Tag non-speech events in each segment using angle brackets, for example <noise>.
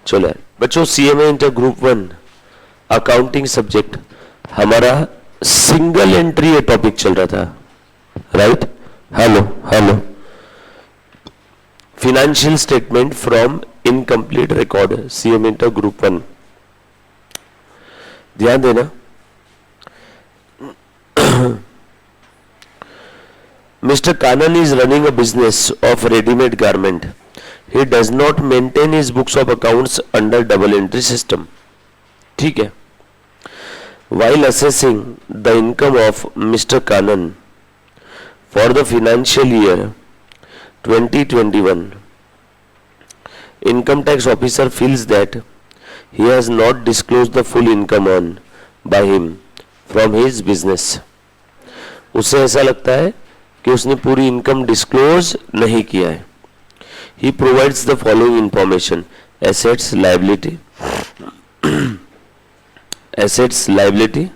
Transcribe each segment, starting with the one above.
चलो यार बच्चों, CMA inter group 1 accounting subject हमारा सिंगल एंट्री ये टॉपिक चल रहा था, right? Hello hello, financial statement from incomplete record, CMA inter group 1। ध्यान देना, Mr. Kanan is running a business of ready-made garment. He does not maintain his books of accounts under double entry system. ठीक है? While assessing the income of Mr. Kanan for the financial year 2021, income tax officer feels that he has not disclosed the full income earned by him from his business. उसे ऐसा लगता है कि उसने पूरी income disclose नहीं किया है। He provides the following information: assets, liability, assets, liability,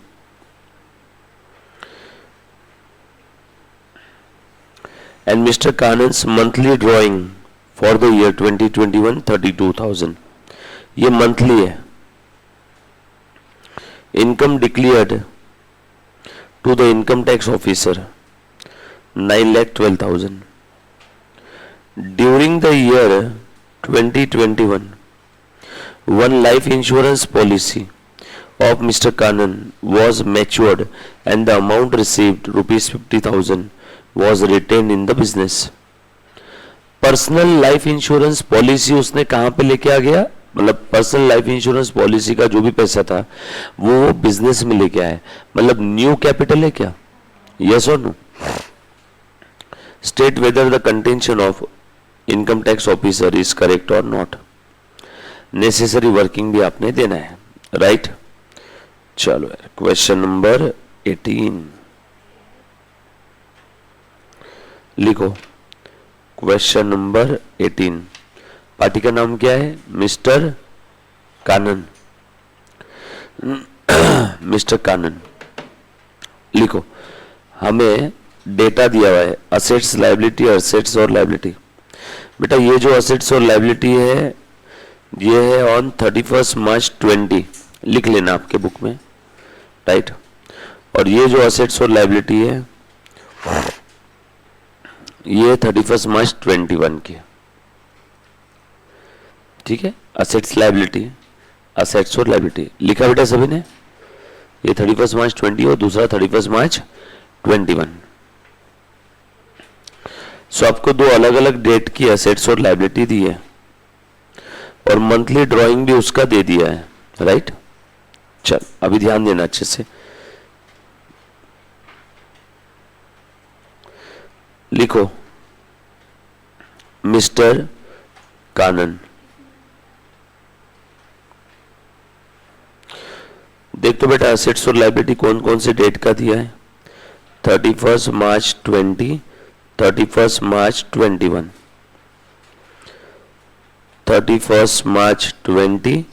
and mister Kanan's monthly drawing for the year 2021 32,000। ये मंथली है। Income declared to the income tax officer 9,12,000. During the year 2021, one life insurance policy of Mr. Kanan was matured and the amount received rupees 50,000 was retained in the business. Personal life insurance policy उसने कहाँ पे लेके आ गया? मतलब personal life insurance policy का जो भी पैसा था वो बिजनेस में लेके आया, मतलब न्यू कैपिटल है क्या? यस और no? State whether the contention of income tax officer is correct or not. Necessary working भी आपने देना है, राइट? चलो यार, क्वेश्चन नंबर 18 लिखो। क्वेश्चन नंबर 18, पार्टी का नाम क्या है? मिस्टर कानन। मिस्टर कानन लिखो। हमें डेटा दिया हुआ है, असेट्स, लायबिलिटी, असेट्स और लायबिलिटी। बेटा ये जो असेट्स और लायबिलिटी है ये है ऑन 31 मार्च 20, लिख लेना आपके बुक में, राइट? और ये जो असेट्स और लायबिलिटी है ये 31 मार्च 21 की, ठीक है? असेट्स, लायबिलिटी, असेट्स और लायबिलिटी लिखा बेटा सभी ने? ये 31 मार्च 20 और दूसरा 31 मार्च 21। सो आपको दो अलग अलग डेट की एसेट्स और लायबिलिटी दी है और मंथली ड्राइंग भी उसका दे दिया है, राइट? चल अभी ध्यान देना अच्छे से। लिखो मिस्टर कानन। देख तो बेटा एसेट्स और लायबिलिटी कौन कौन से डेट का दिया है? 31 मार्च 20, 31 मार्च 21, 31 मार्च 20,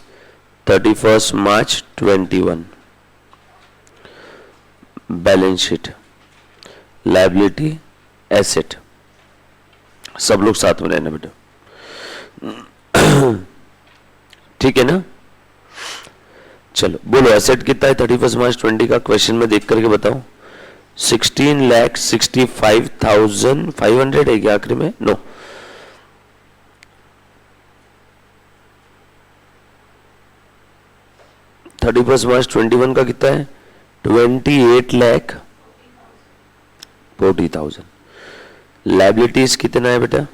31 March 21। Balance sheet, liability, asset, सब लोग साथ में रहना बेटा, ठीक है ना? चलो बोलो एसेट कितना है 31 मार्च 20 का? क्वेश्चन में देख करके बताओ। 16,65,500 है क्या आखिरी में? नो, थर्टी मार्च 21 का कितना है? 28,40,000। लायबिलिटीज कितना है बेटा?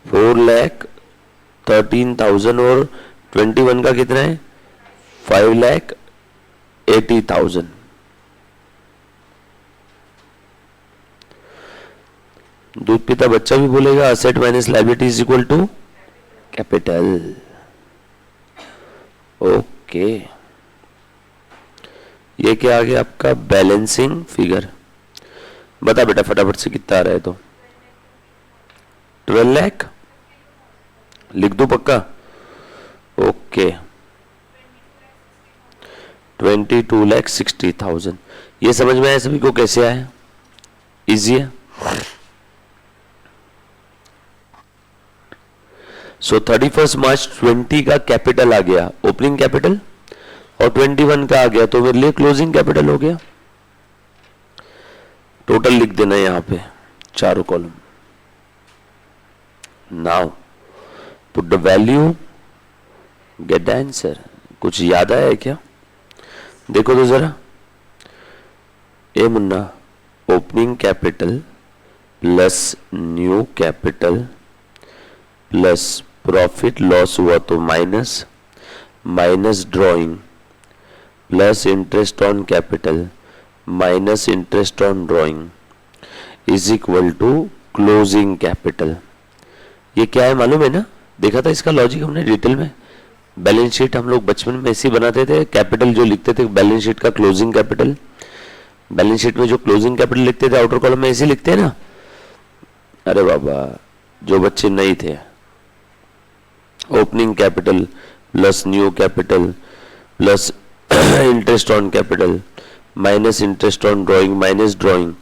4,13,000 और 21 का कितना है? 5,80,000। दूध पीता बच्चा भी बोलेगा asset minus liability is equal to capital. Okay, ये क्या आ गया आपका? Balancing figure. बता बेटा फटाफट से कितना आ रहा है? तो 12 लाख लिख दो पक्का? ओके, 22,60,000। ये समझ में आया सभी को कैसे आया? इजी है। सो 31 मार्च 20 का कैपिटल आ गया, ओपनिंग कैपिटल, और 21 का आ गया, तो मेरे लिए क्लोजिंग कैपिटल हो गया। टोटल लिख देना यहां पे चारों column. Now put the value, get the answer. कुछ याद आया है क्या? देखो तो जरा, ए मुन्ना, opening capital plus new capital plus profit loss हुआ तो minus, minus drawing plus interest on capital minus interest on drawing is equal to closing capital. ये क्या है मालूम है ना? देखा था इसका लॉजिक हमने डिटेल में। बैलेंस शीट हम लोग बचपन में ऐसे ही बनाते थे, कैपिटल जो लिखते थे बैलेंस शीट का क्लोजिंग कैपिटल, बैलेंस शीट में जो क्लोजिंग कैपिटल लिखते थे आउटर कॉलम में ऐसे ही लिखते हैं ना। अरे बाबा, जो बच्चे नहीं थे, opening capital plus new capital plus interest on capital minus interest on drawing minus drawing,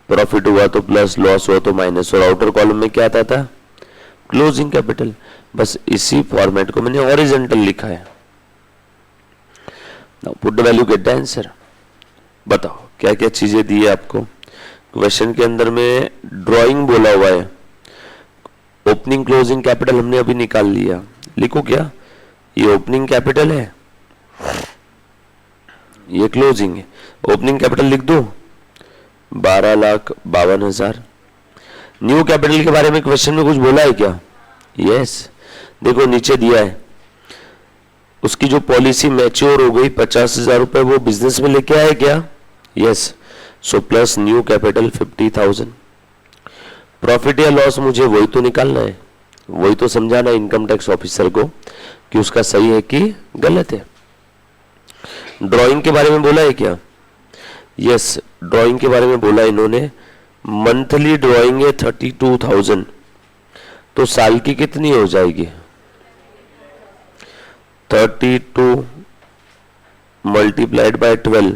profit हुआ तो प्लस, लॉस हुआ तो माइनस, और आउटर कॉलम में क्या आता था? Closing capital. बस इसी फॉर्मेट को मैंने हॉरिजॉन्टल लिखा है। Now put the value, get the answer. बताओ क्या क्या चीजें दी है आपको क्वेश्चन के अंदर में। ड्राइंग बोला हुआ है, ओपनिंग क्लोजिंग कैपिटल हमने अभी निकाल लिया। लिखो क्या? ये ओपनिंग कैपिटल है, ये क्लोजिंग है। ओपनिंग कैपिटल लिख दो 12,52,000। न्यू कैपिटल के बारे में क्वेश्चन में कुछ बोला है क्या? यस, देखो नीचे दिया है, उसकी जो पॉलिसी मैच्योर हो गई 50,000 रुपए वो बिजनेस में लेके आए क्या? Yes, so plus new capital 50,000। Profit या लॉस मुझे वही तो निकालना है, वही तो समझाना है इनकम टैक्स ऑफिसर को कि उसका सही है कि गलत है। ड्राइंग के बारे में बोला है क्या? यस, ड्राइंग के बारे में बोला इन्होंने। मंथली ड्राइंग है 32,000, तो साल की कितनी हो जाएगी? 32 multiplied by 12,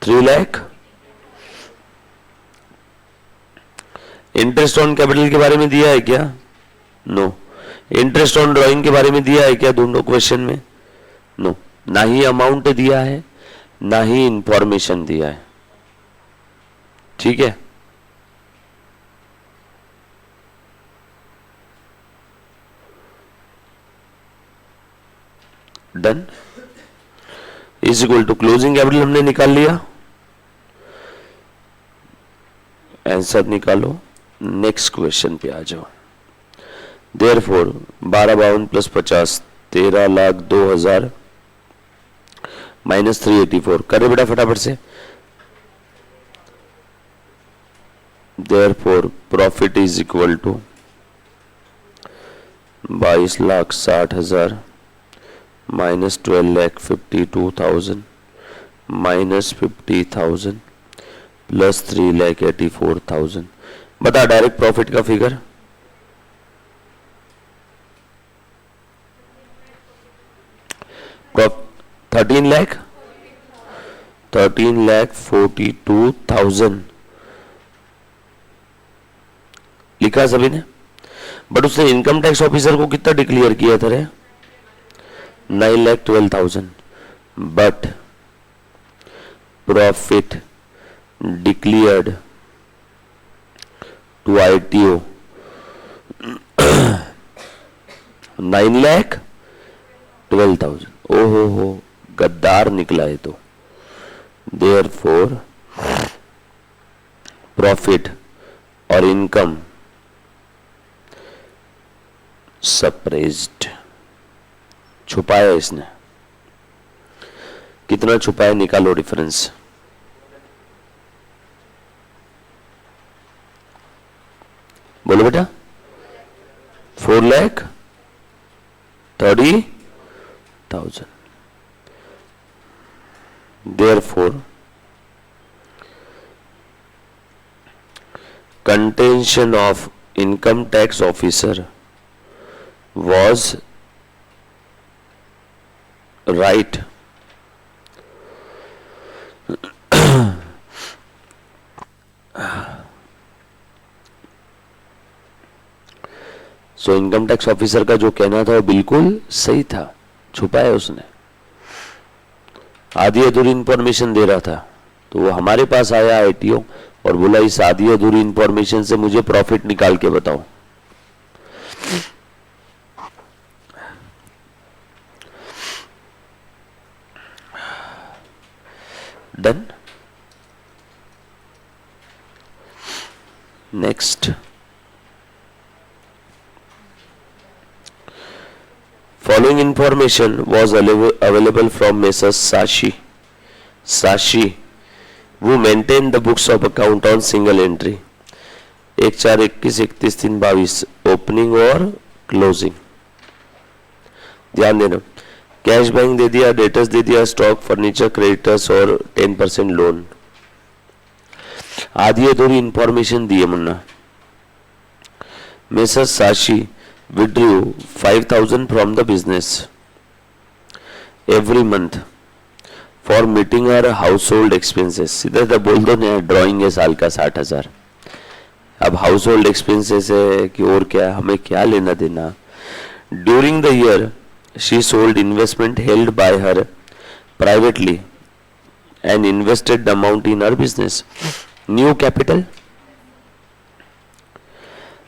3 lakh. Interest on capital के बारे में दिया है क्या? नो। इंटरेस्ट ऑन ड्राइंग के बारे में दिया है क्या दोनों क्वेश्चन में? नो। ना ही अमाउंट दिया है, ना ही इंफॉर्मेशन दिया है। ठीक है, done. Is equal to closing capital हमने निकाल लिया, आंसर निकालो। नेक्स्ट क्वेश्चन पे आ जाओ। देयरफॉर 12,52 प्लस 50 13,02,000 माइनस 384 करे बेटा फटाफट से। Therefore profit is equal to 22,60,000 minus 12,52,000 minus 50,000 plus 3,84,000। बता डायरेक्ट प्रॉफिट का फिगर। थर्टीन लाख 42,000 लिखा सभी ने। बट उसने इनकम टैक्स ऑफिसर को कितना डिक्लेयर किया था रे? 9,12,000। But profit declared to ITO 9,12,000। ओहो हो, गद्दार निकला है तो। देयरफॉर प्रॉफिट और इनकम सप्रेस्ड, छुपाया इसने। कितना छुपाया निकालो डिफरेंस। बोलो बेटा। 4,30,000। Therefore, contention of income tax officer was right. So income tax officer का जो कहना था वो बिल्कुल सही था, छुपाया उसने, आधी अधूरी इंफॉर्मेशन दे रहा था। तो वो हमारे पास आया आईटीओ और बोला इस आधी अधूरी इंफॉर्मेशन से मुझे प्रॉफिट निकाल के बताओ। Done. Next, following information was available from Messrs. Sashi, who maintained the books of account on single entry 1/4/21, 31/3/22 opening और क्लोजिंग। ध्यान देना, कैश बैंक दे दिया, डेटर्स दे दिया, स्टॉक, फर्नीचर, क्रेडिटर्स और 10% लोन। आधी अधूरी इंफॉर्मेशन दी है Munna. Messrs. Sashi withdrew 5,000 from the business every month for meeting her household expenses। सीधा सीधा बोल दो ना, ड्राइंग है साल का 60,000। अब हाउस होल्ड एक्सपेंसेस है कि और क्या, हमें क्या लेना देना। During the year she sold investment held by her privately and invested the amount in her business new capital.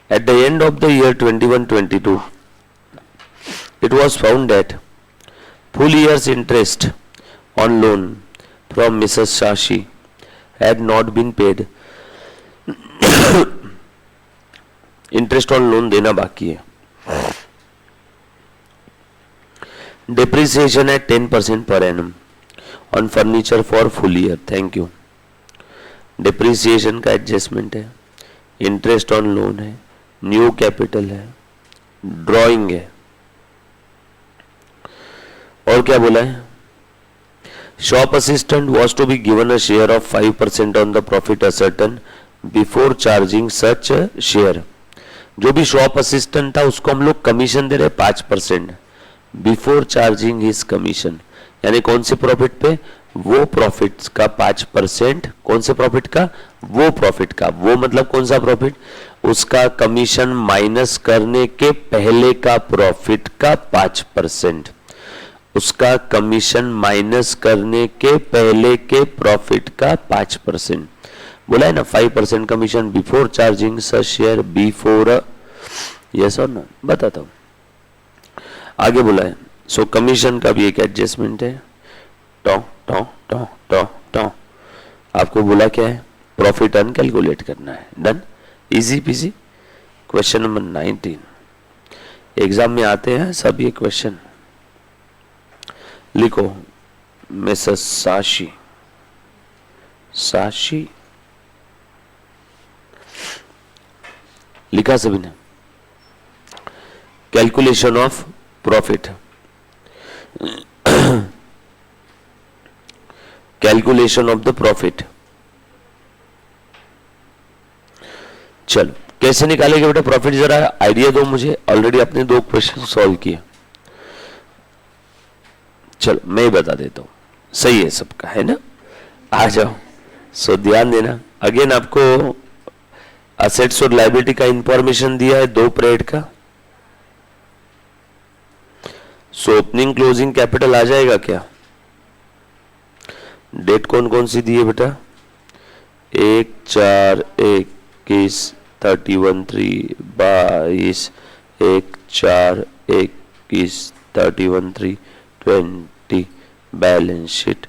At the end of the year 21-22, it was found that full year's interest on loan from Mrs. Sashi had not been paid। Interest on loan देना बाकी है। Depreciation है 10% per annum on furniture for full year. Thank you. Depreciation का adjustment है, interest on loan है, new capital है, drawing है, और क्या बोला है। Shop assistant was to be given a share of 5% on the profit ascertained before charging such share. जो भी शॉप असिस्टेंट था उसको हम लोग कमीशन दे रहे 5% बिफोर चार्जिंग हिज कमीशन, यानी कौन से प्रॉफिट पे, वो प्रॉफिट का 5%। कौन से प्रॉफिट का, वो प्रॉफिट का, वो मतलब कौन सा प्रॉफिट, उसका कमीशन माइनस करने के पहले का प्रॉफिट का 5%, उसका कमीशन माइनस करने के पहले के प्रॉफिट का 5%। बोला है ना 5% commission before charging such share before, yes और नो, बताता हूं आगे। बोला है सो कमीशन का भी एक एडजस्टमेंट है। टॉ टॉ टॉ टॉ टॉ आपको बोला क्या है, प्रॉफिट अर्न कैलकुलेट करना है। Done, easy PG. Question number 19 exam में आते हैं सब ये क्वेश्चन। लिखो मिसेस साशी लिखा सभी ने। Calculation of profit, calculation of the profit. चलो कैसे निकालेंगे बेटा प्रॉफिट, जरा आइडिया दो मुझे। ऑलरेडी आपने 2 क्वेश्चन सॉल्व किए। चलो मैं ही बता देता हूं, सही है सबका, है ना। आ जाओ। सो ध्यान देना, अगेन आपको असेट्स और लायबिलिटी का इंफॉर्मेशन दिया है 2 पीरियड का। सो ओपनिंग क्लोजिंग कैपिटल आ जाएगा क्या। डेट कौन कौन सी दी है बेटा, 1/4/21, 31/3/22, 1/4/21, 31/3/20 बैलेंस शीट।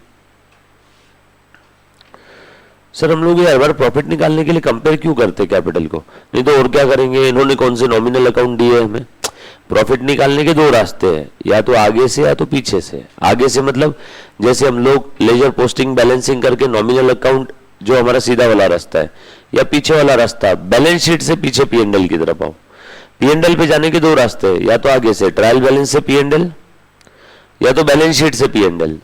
सर हम लोग ये हर बार प्रॉफिट निकालने के लिए कंपेयर क्यों करते कैपिटल को, नहीं तो और क्या करेंगे। इन्होंने कौन से नॉमिनल अकाउंट दिए है हमें। प्रॉफिट निकालने के 2 रास्ते हैं, या तो आगे से या तो पीछे से। आगे से मतलब जैसे हम लोग लेजर पोस्टिंग बैलेंसिंग करके नॉमिनल अकाउंट जो हमारा सीधा वाला रास्ता है, या पीछे वाला रास्ता बैलेंस शीट से पीछे P&L की तरफ आओ। P&L पे जाने के 2 रास्ते हैं, या तो आगे से ट्रायल बैलेंस से P&L, या तो बैलेंस शीट से P&L।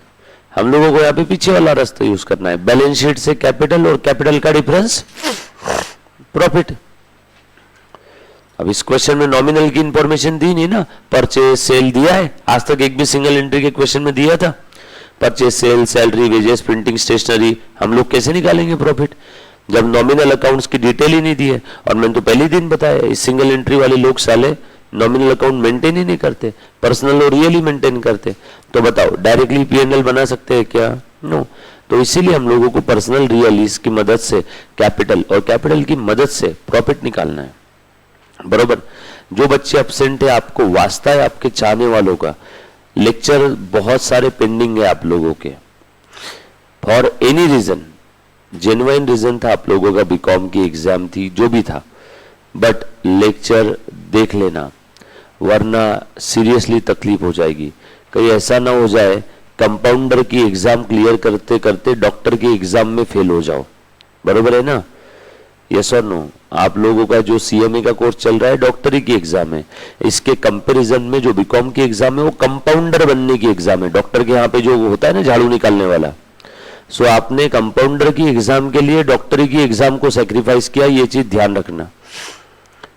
हम लोगों को यहाँ पे पीछे वाला रास्ता यूज करना है, बैलेंस शीट से कैपिटल और कैपिटल का डिफरेंस प्रॉफिट। अब इस क्वेश्चन में नॉमिनल की इंफॉर्मेशन दी नहीं ना, परचेज सेल दिया है, आज तक एक भी सिंगल एंट्री के क्वेश्चन में दिया था। Purchase sale, salary, wages, printing, stationery, हम लोग कैसे निकालेंगे प्रॉफिट जब नॉमिनल अकाउंट्स की डिटेल ही नहीं दी है। और मैंने तो पहले दिन बताया इस सिंगल एंट्री वाले लोग साले नॉमिनल अकाउंट मेंटेन ही नहीं करते, पर्सनल और रियल ही मेंटेन करते, तो बताओ डायरेक्टली पीएनएल बना सकते हैं क्या? नो। तो इसीलिए हम लोगों को पर्सनल रियल इसकी मदद से कैपिटल और कैपिटल की मदद से प्रॉफिट निकालना है, बरोबर। जो बच्चे एब्सेंट है, आपको वास्ता है आपके चाहने वालों का, लेक्चर बहुत सारे पेंडिंग है आप लोगों के, for any reason, genuine reason था आप लोगों का, बीकॉम की एग्जाम थी, जो भी था, बट लेक्चर देख लेना, वरना सीरियसली तकलीफ हो जाएगी। कहीं ऐसा ना हो जाए कंपाउंडर की एग्जाम क्लियर करते करते डॉक्टर की एग्जाम में फेल हो जाओ, बरोबर है ना? यस और नो? आप लोगों का जो सीएमए का कोर्स चल रहा है डॉक्टरी की एग्जाम है, इसके कंपैरिजन में जो बीकॉम की एग्जाम है वो कंपाउंडर बनने की एग्जाम है, डॉक्टर के यहाँ पे जो होता है ना झाड़ू निकालने वाला। सो आपने कंपाउंडर की एग्जाम के लिए डॉक्टरी की एग्जाम को सेक्रीफाइस किया, ये चीज ध्यान रखना,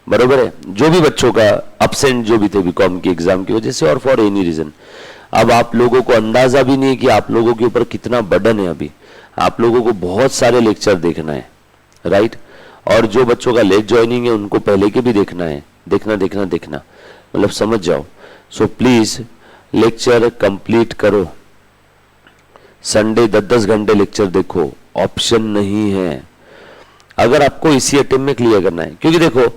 बरोबर है। जो भी बच्चों का अपसेंट जो भी थे बीकॉम की एग्जाम की वजह से और फॉर एनी रीजन, अब आप लोगों को अंदाजा भी नहीं कि आप लोगों के ऊपर कितना बर्डन है। अभी आप लोगों को बहुत सारे लेक्चर देखना है, राइट? और जो बच्चों का लेट ज्वाइनिंग है उनको पहले के भी देखना है, देखना, मतलब समझ जाओ। सो प्लीज लेक्चर कंप्लीट करो, संडे 10-10 घंटे लेक्चर देखो, ऑप्शन नहीं है अगर आपको इसी अटेम्प्ट में क्लियर करना है। क्योंकि देखो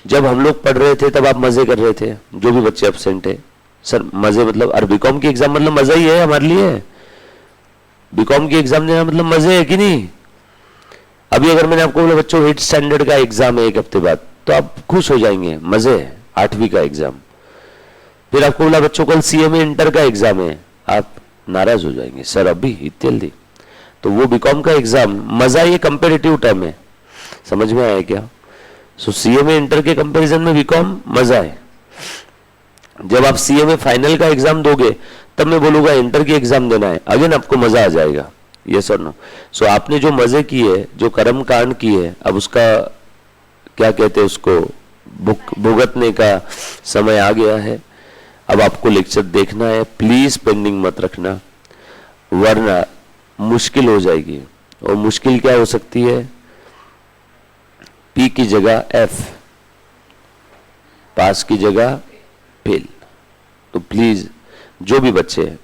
जब हम लोग पढ़ रहे थे तब आप मजे कर रहे थे, जो भी बच्चे एब्सेंट है, सर मजे मतलब, और बीकॉम की एग्जाम मतलब मजा ही है हमारे लिए, बीकॉम की एग्जाम देना मतलब मजे है कि नहीं? अभी अगर मैंने आपको बोला बच्चों 8th स्टैंडर्ड का एग्जाम है 1 हफ्ते बाद, तो आप खुश हो जाएंगे, मजे है, 8वीं का एग्जाम। फिर आपको बोला बच्चों कल सीएमए इंटर का एग्जाम है, आप नाराज हो जाएंगे, सर अभी इतनी जल्दी? तो वो बीकॉम का एग्जाम मजा, ये कंपेरेटिव टर्म है, समझ में आया क्या? सो सीएमए इंटर के कंपैरिजन में बीकॉम मजा है। जब आप सीएमए फाइनल का एग्जाम दोगे तब मैं बोलूंगा इंटर की एग्जाम देना है, अगेन आपको मजा आ जाएगा, यस और नो? सो आपने जो मजे किए, जो कर्म कांड किए, अब उसका क्या कहते हैं, उसको भुगतने का समय आ गया है। अब आपको लेक्चर देखना है, प्लीज पेंडिंग मत रखना, वरना मुश्किल हो जाएगी। और मुश्किल क्या हो सकती है? पी की जगह एफ, पास की जगह फेल। तो प्लीज जो भी बच्चे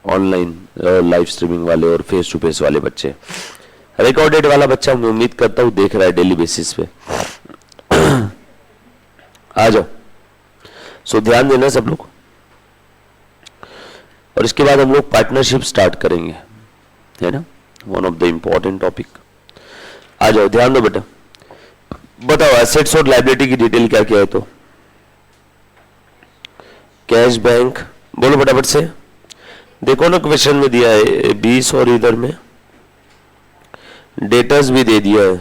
ऑनलाइन लाइव स्ट्रीमिंग वाले और फेस टू फेस वाले बच्चे, रिकॉर्डेड वाला बच्चा मैं उम्मीद करता हूं देख रहा है डेली बेसिस पे, आ जाओ। सो ध्यान देना सब लोग। और इसके बाद हम लोग पार्टनरशिप स्टार्ट करेंगे, है ना, one of the important topic. आ जाओ, ध्यान दो बेटा। बताओ एसेट्स और लायबिलिटी की डिटेल क्या क्या है? तो कैश बैंक, बोलो फटाफट से। देखो ना क्वेश्चन में दिया है 20 और इधर में डेटर्स भी दे दिया है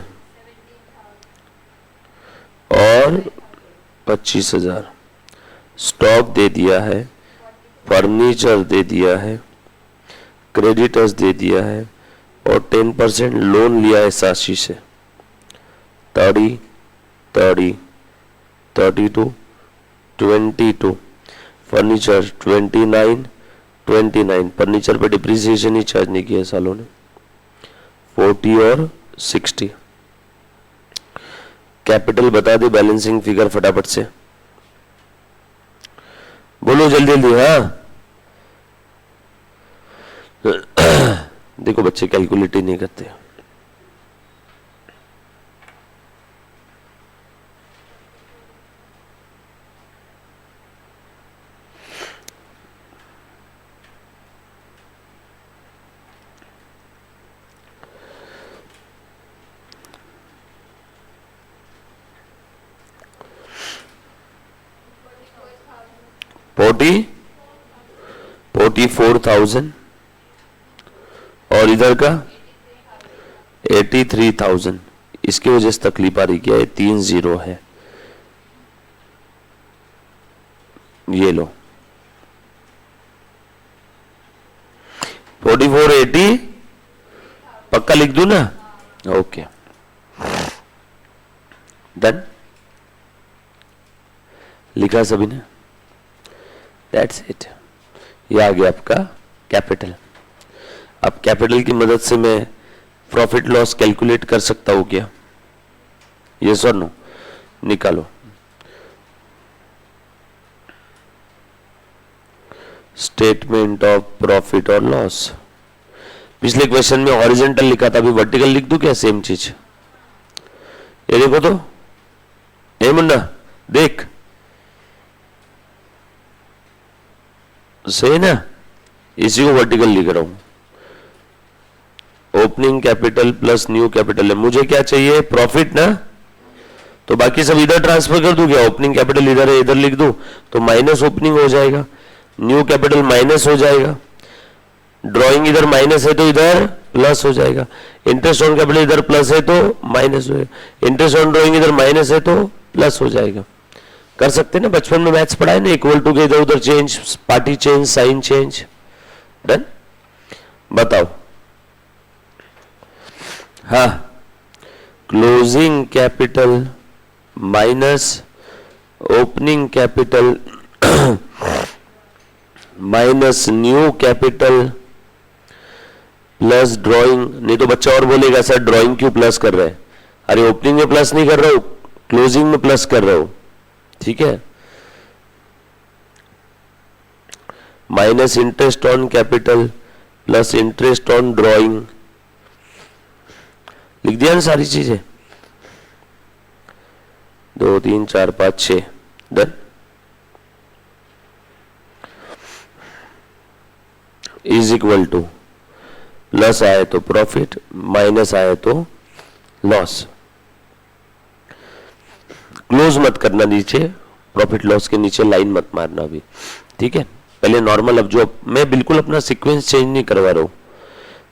और 25,000, स्टॉक दे दिया है, फर्नीचर दे दिया है, क्रेडिटर्स दे दिया है और 10% लोन लिया है साक्षी से। 30, 32, 22, फर्नीचर 29, फर्नीचर पे डिप्रिसिएशन ही चार्ज नहीं किया सालों ने, 40 और 60। कैपिटल बता दे, बैलेंसिंग फिगर फटाफट से बोलो, जल्दी जल्दी। हाँ देखो बच्चे कैलकुलेट ही नहीं करते। फोर्टी 44,000 और इधर का 83,000। इसकी वजह से तकलीफ आ रही, क्या है? 3 0 है, ये लो 4480 पक्का लिख दूं ना? ओके डन, लिखा सभी ने? That's it. ये आ गया आपका कैपिटल। अब कैपिटल की मदद से मैं प्रॉफिट लॉस कैलकुलेट कर सकता हूं क्या? यस और नो? निकालो। स्टेटमेंट ऑफ प्रॉफिट और लॉस। पिछले क्वेश्चन में हॉरिजॉन्टल लिखा था, अभी वर्टिकल लिख दूं क्या? सेम चीज। ये देखो तो, ए मुन्ना देख, सही ना? इसी को वर्टिकल लिख रहा हूं। Opening capital plus new capital है, मुझे क्या चाहिए? प्रॉफिट ना, तो बाकी सब इधर ट्रांसफर कर दूं क्या? ओपनिंग कैपिटल इधर है, इधर लिख दूं तो माइनस ओपनिंग हो जाएगा, न्यू कैपिटल माइनस हो जाएगा, ड्राइंग इधर माइनस है तो इधर प्लस हो जाएगा, इंटरेस्ट ऑन कैपिटल इधर प्लस है तो माइनस हो जाएगा, इंटरेस्ट ऑन ड्राइंग इधर माइनस है तो प्लस हो जाएगा। कर सकते ना, बचपन में मैथ्स पढ़ा है ना, इक्वल टू के इधर उधर change, party change, sign change. Done? बताओ। हाँ, closing capital minus opening capital minus new capital plus drawing. नहीं तो बच्चा और बोलेगा सर ड्राइंग क्यों प्लस कर रहे हैं? अरे ओपनिंग में प्लस नहीं कर रहा हूं, क्लोजिंग में प्लस कर रहा हूं, ठीक है। Minus interest on capital plus interest on drawing, लिख दिया ना सारी चीजें? 2 3 4 5 6। Done? Is equal to, plus आए तो प्रॉफिट, माइनस आए तो लॉस। क्लोज मत करना नीचे, प्रॉफिट लॉस के नीचे लाइन मत मारना अभी, ठीक है। पहले नॉर्मल, अब जो मैं बिल्कुल अपना सीक्वेंस चेंज नहीं करवा रहा हूं,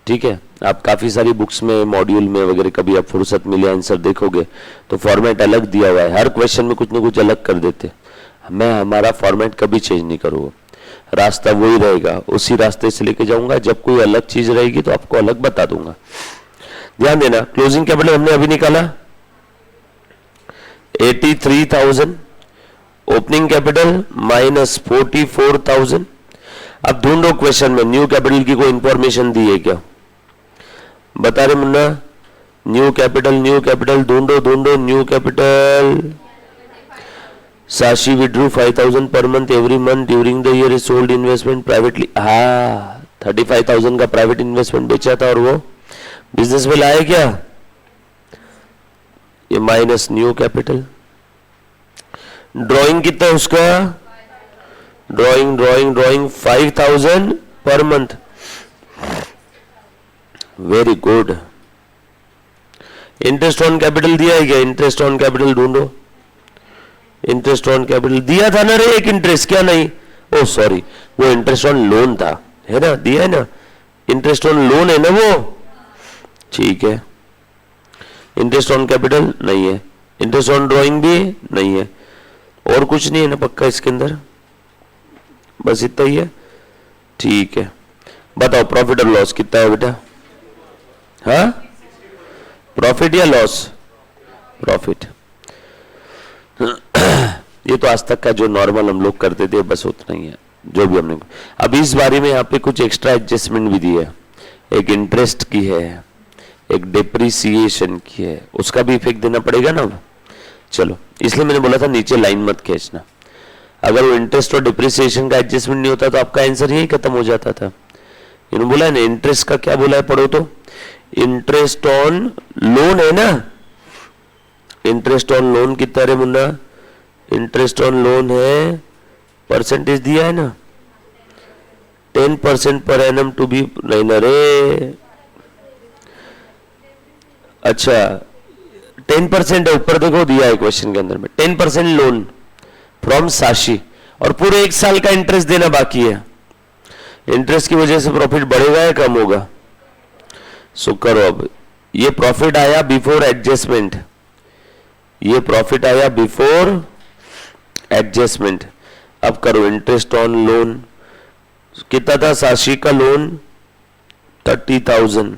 ठीक है। आप काफी सारी बुक्स में, मॉड्यूल में वगैरह कभी आप फुर्सत मिले आंसर देखोगे तो फॉर्मेट अलग दिया हुआ है, हर क्वेश्चन में कुछ ना कुछ अलग कर देते। मैं हमारा फॉर्मेट कभी चेंज नहीं करूंगा, रास्ता वही रहेगा, उसी रास्ते से लेके जाऊंगा। जब कोई अलग चीज रहेगी तो आपको अलग बता दूंगा। ध्यान देना, क्लोजिंग कैपिटल हमने अभी निकाला 83,000, ओपनिंग कैपिटल माइनस 44,000। अब ढूंढो क्वेश्चन में न्यू कैपिटल की कोई इंफॉर्मेशन दी है क्या? बता रहे मुन्ना? न्यू कैपिटल ढूंढो ढूंढो। New capital, साशी withdrew 5,000 per month every month during the year is sold investment privately. हाँ, 35,000 का प्राइवेट इन्वेस्टमेंट बेचा था और वो बिजनेस में लाए क्या? ये माइनस न्यू कैपिटल। ड्राइंग कितना है उसका? Drawing 5,000 per month. Very good. Interest on capital दिया है क्या? इंटरेस्ट ऑन कैपिटल ढूंढो। इंटरेस्ट ऑन कैपिटल दिया था ना रे, एक इंटरेस्ट, क्या नहीं? ओ सॉरी, वो इंटरेस्ट ऑन लोन था, है ना? दिया है ना, इंटरेस्ट ऑन लोन है ना वो, ठीक है। इंटरेस्ट ऑन कैपिटल नहीं है, इंटरेस्ट ऑन ड्राइंग भी नहीं है, और कुछ नहीं है ना पक्का इसके अंदर? बस इतना ही है, ठीक है। बताओ प्रॉफिट और लॉस कितना है बेटा? हाँ, प्रॉफिट या लॉस? प्रॉफिट। ये तो आज तक का जो नॉर्मल हम लोग करते थे बस उतना ही है, जो भी हमने। अब इस बारे में यहाँ पे कुछ एक्स्ट्रा एडजस्टमेंट भी दी है, एक इंटरेस्ट की है, एक डिप्रिसिएशन की है, उसका भी इफेक्ट देना पड़ेगा ना। चलो, इसलिए मैंने बोला था नीचे लाइन मत खींचना। अगर वो इंटरेस्ट और डिप्रिसिएशन का एडजस्टमेंट नहीं होता तो आपका आंसर यही खत्म हो जाता था। इन्होंने बोला है ना, इंटरेस्ट का क्या बोला है, पढ़ो तो। इंटरेस्ट ऑन लोन है ना, इंटरेस्ट ऑन लोन कितना रे मुन्ना? इंटरेस्ट ऑन लोन है, परसेंटेज दिया है ना, 10% पर एनम टू बी, नहीं ना रे, अच्छा 10% है, ऊपर देखो दिया है क्वेश्चन के अंदर में, 10% लोन फ्रॉम साशी, और पूरे 1 साल का इंटरेस्ट देना बाकी है। इंटरेस्ट की वजह से प्रॉफिट बढ़ेगा या कम होगा? सो करो, अब ये प्रॉफिट आया बिफोर एडजस्टमेंट, ये प्रॉफिट आया बिफोर एडजस्टमेंट। अब करो इंटरेस्ट ऑन लोन, कितना था साशी का loan? 30,000।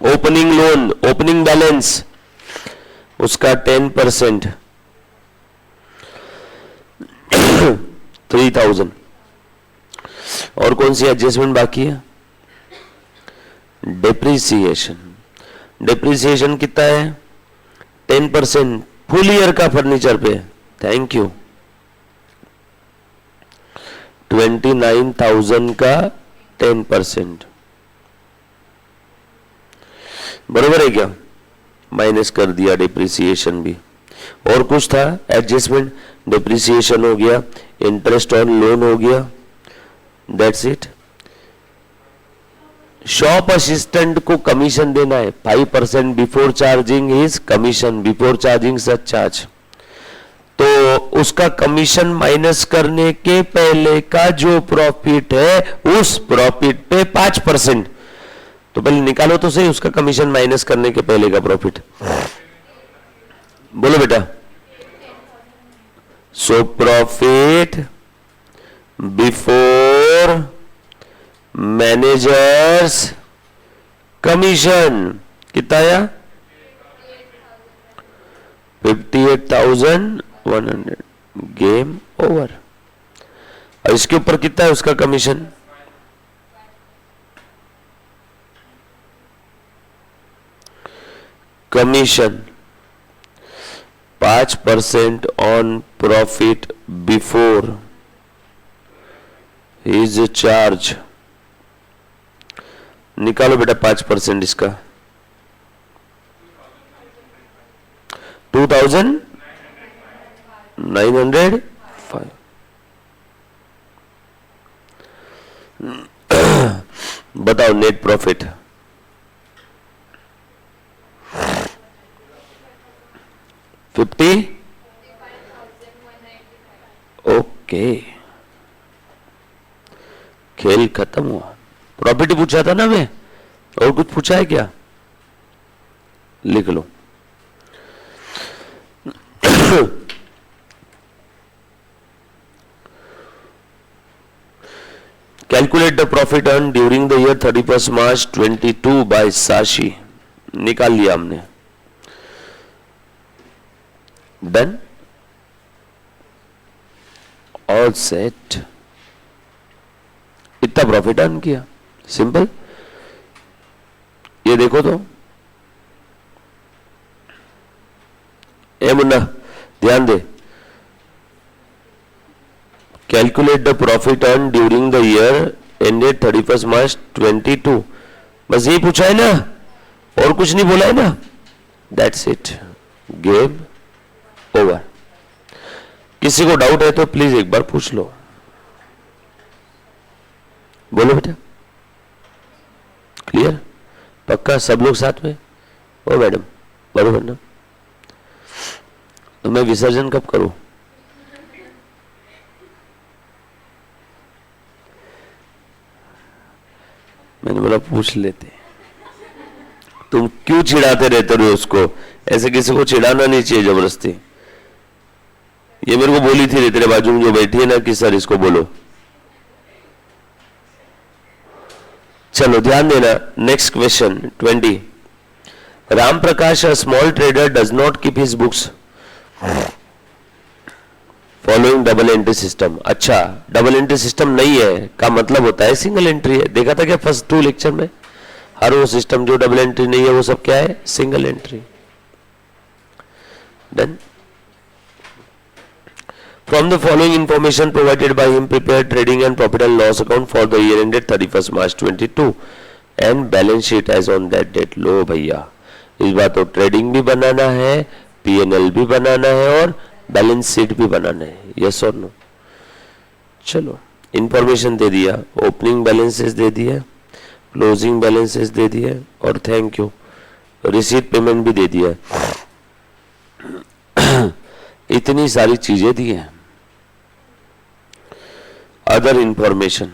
Opening loan, opening balance उसका 10%, 3,000। और कौन सी एडजस्टमेंट बाकी है? डिप्रिसिएशन। डिप्रिसिएशन कितना है? 10% फुल ईयर का फर्नीचर पे। Thank you. 29,000 का 10%, बरोबर है क्या? माइनस कर दिया डिप्रिसिएशन भी, और कुछ था एडजस्टमेंट, डिप्रिसिएशन हो गया, इंटरेस्ट ऑन लोन हो गया, दैट्स इट। शॉप असिस्टेंट को कमीशन देना है 5% before charging his commission, before charging सच चार्ज, तो उसका कमीशन माइनस करने के पहले का जो प्रॉफिट है उस प्रॉफिट पे 5%, तो पहले निकालो तो सही उसका कमीशन माइनस करने के पहले का प्रॉफिट, बोलो बेटा। So profit before managers commission कितना आया? 58,100, गेम ओवर। और इसके ऊपर कितना है उसका commission? Commission 5% on profit before his charge, निकालो बेटा 5% इसका, 2,905। बताओ नेट प्रॉफिट, ओके, खेल खत्म हुआ। प्रॉफिट ही पूछा था ना मैं, और कुछ पूछा है क्या? लिख लो। Calculate the profit earn during the year 31 March 22 by Sashi, निकाल लिया हमने, डन, ऑल सेट। इतना प्रॉफिट अर्न किया, सिंपल। ये देखो तो, ए मुन्ना ध्यान दे, calculate the profit earn during the year ended 31 March 22, बस यही पूछा है ना, और कुछ नहीं बोला है ना, दैट्स इट, गेम ओवर। किसी को डाउट है तो प्लीज एक बार पूछ लो, बोलो बेटा। क्लियर? पक्का सब लोग साथ में? ओ मैडम बरोबर ना? तो मैं विसर्जन कब करूं? मैंने बोला पूछ लेते, तुम क्यों चिढ़ाते रहते हो उसको? ऐसे किसी को चिढ़ाना नहीं चाहिए जबरदस्ती। ये मेरे को बोली थी तेरे बाजू में जो बैठी है ना कि सर इसको बोलो। चलो ध्यान देना, next question 20। Ram Prakash, a small trader, does not keep his books following double entry system. अच्छा, डबल एंट्री सिस्टम नहीं है का मतलब होता है सिंगल एंट्री है। देखा था क्या फर्स्ट 2 लेक्चर में? हर वो सिस्टम जो डबल एंट्री नहीं है वो सब क्या है? Single entry. Done. From the following information provided by him, prepare trading and profit and loss account for the year ended 31st March 22 and balance sheet as on that date। लो भैया, इस बार तो trading भी बनाना है, P&L भी बनाना है और balance sheet भी बनाना है, यस और नो? चलो, इंफॉर्मेशन दे दिया, ओपनिंग बैलेंसेस दे दिया, क्लोजिंग बैलेंसेस दे दिया और थैंक यू रिसीट पेमेंट भी दे दिया। इतनी सारी चीजें दी हैं। Other information,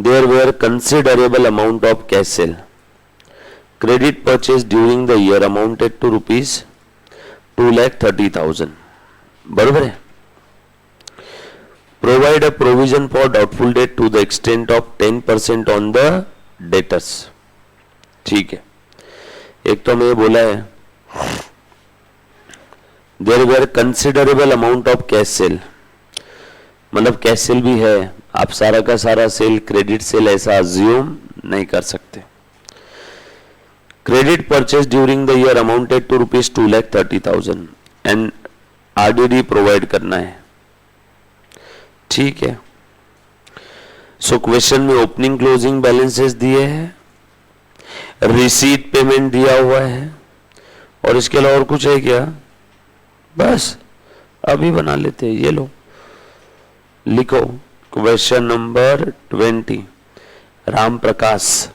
there were considerable amount of cash sale. Credit purchase during the year amounted to rupees 2,30,000। बरोबर है? Provide a provision for doubtful debt to the extent of 10% on the debtors। ठीक है, एक तो मैं बोला है there were considerable amount of cash sale, मतलब कैश सेल भी है, आप सारा का सारा सेल क्रेडिट सेल ऐसा अज्यूम नहीं कर सकते। Credit purchase during the year amounted to rupees 2,30,000 and RDD provide करना है। ठीक है। सो क्वेश्चन में ओपनिंग क्लोजिंग बैलेंसेस दिए हैं, रिसीट पेमेंट दिया हुआ है, और इसके अलावा और कुछ है क्या? बस अभी बना लेते हैं। ये लो, लिखो question number 20, Ram Prakash.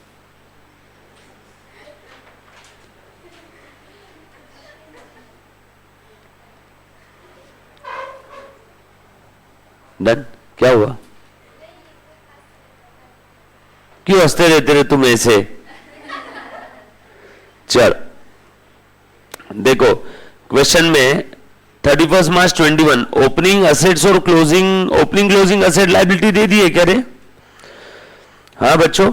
Done. क्या हुआ? क्यों हंसते रहते रहे तुम ऐसे? चल देखो, क्वेश्चन में 31 मार्च 21 ओपनिंग असेट्स और closing, opening closing asset liability दे दी है क्या रे? हाँ बच्चों,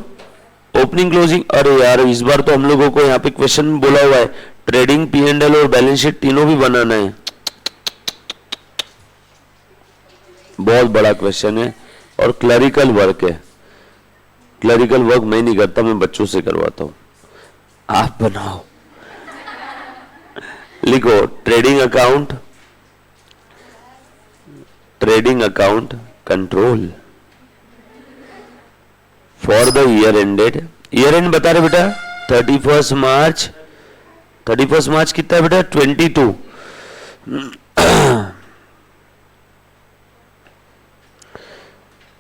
ओपनिंग क्लोजिंग। अरे यार इस बार तो हम लोगों को यहाँ पे क्वेश्चन में बोला हुआ है ट्रेडिंग, P&L और बैलेंस शीट तीनों भी बनाना है। बहुत बड़ा क्वेश्चन है और क्लरिकल वर्क है। क्लरिकल वर्क मैं नहीं करता, मैं बच्चों से करवाता हूं। आप बनाओ। लिखो trading account, trading account control for the year ended. Year and बता रहे बेटा 31 मार्च। 31 मार्च कितना बेटा? 22।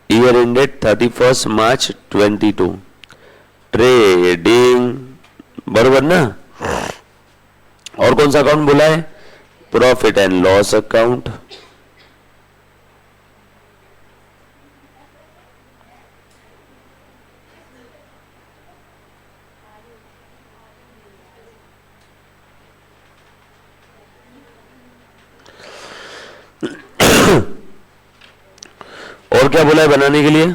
Year ended 31 March 22। ट्रेडिंग, बरोबर ना? और कौन सा अकाउंट बोला है? Profit and loss account. और क्या बोला है बनाने के लिए?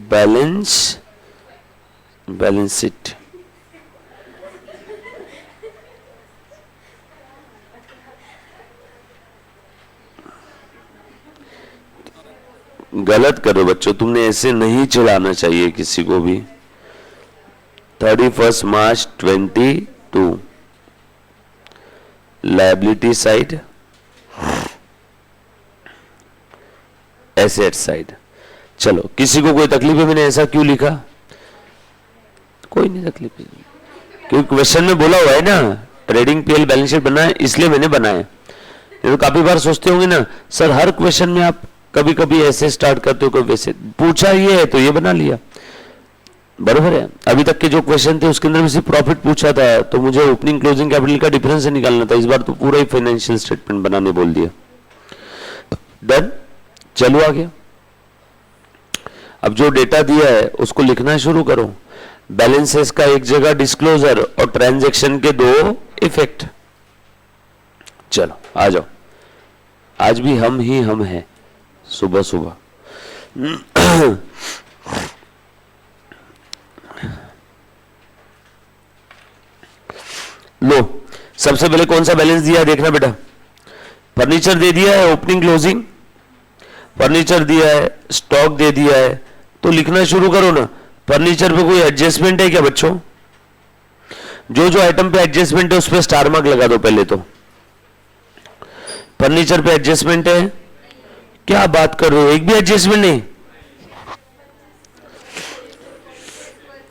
Balance, balance sheet. गलत करो बच्चों, तुमने ऐसे नहीं चलाना चाहिए किसी को भी। 31 March 22 liability side, asset side. चलो, किसी को कोई तकलीफ है मैंने ऐसा क्यों लिखा? कोई नहीं तकलीफ है, क्योंकि क्वेश्चन में बोला हुआ है ना ट्रेडिंग पीएल बैलेंस शीट बनाए, इसलिए मैंने बनाया। तो काफी बार सोचते होंगे ना सर हर क्वेश्चन में आप कभी कभी ऐसे स्टार्ट करते हो, कभी वैसे। पूछा ये है तो ये बना लिया, बरोबर है। अभी तक के जो क्वेश्चन थे उसके अंदर भी सिर्फ प्रॉफिट पूछा था, तो मुझे ओपनिंग क्लोजिंग कैपिटल का डिफरेंस निकालना था। इस बार तो पूरा ही फाइनेंशियल स्टेटमेंट बनाने बोल दिया। डन, चलो आगे। अब जो डेटा दिया है उसको लिखना शुरू करो। बैलेंसेस का एक जगह डिस्क्लोजर और ट्रांजैक्शन के दो इफेक्ट। चलो आ जाओ, आज भी हम ही हम हैं सुबह सुबह। लो, सबसे पहले कौन सा बैलेंस दिया है देखना बेटा। फर्नीचर दे दिया है, ओपनिंग क्लोजिंग फर्नीचर दिया है, स्टॉक दे दिया है, तो लिखना शुरू करो ना। फर्नीचर पे कोई एडजस्टमेंट है क्या बच्चों? जो जो आइटम पे एडजस्टमेंट है उस पे स्टार मार्क लगा दो पहले तो। फर्नीचर पे एडजस्टमेंट है, क्या बात कर रहे हो, एक भी एडजस्टमेंट नहीं?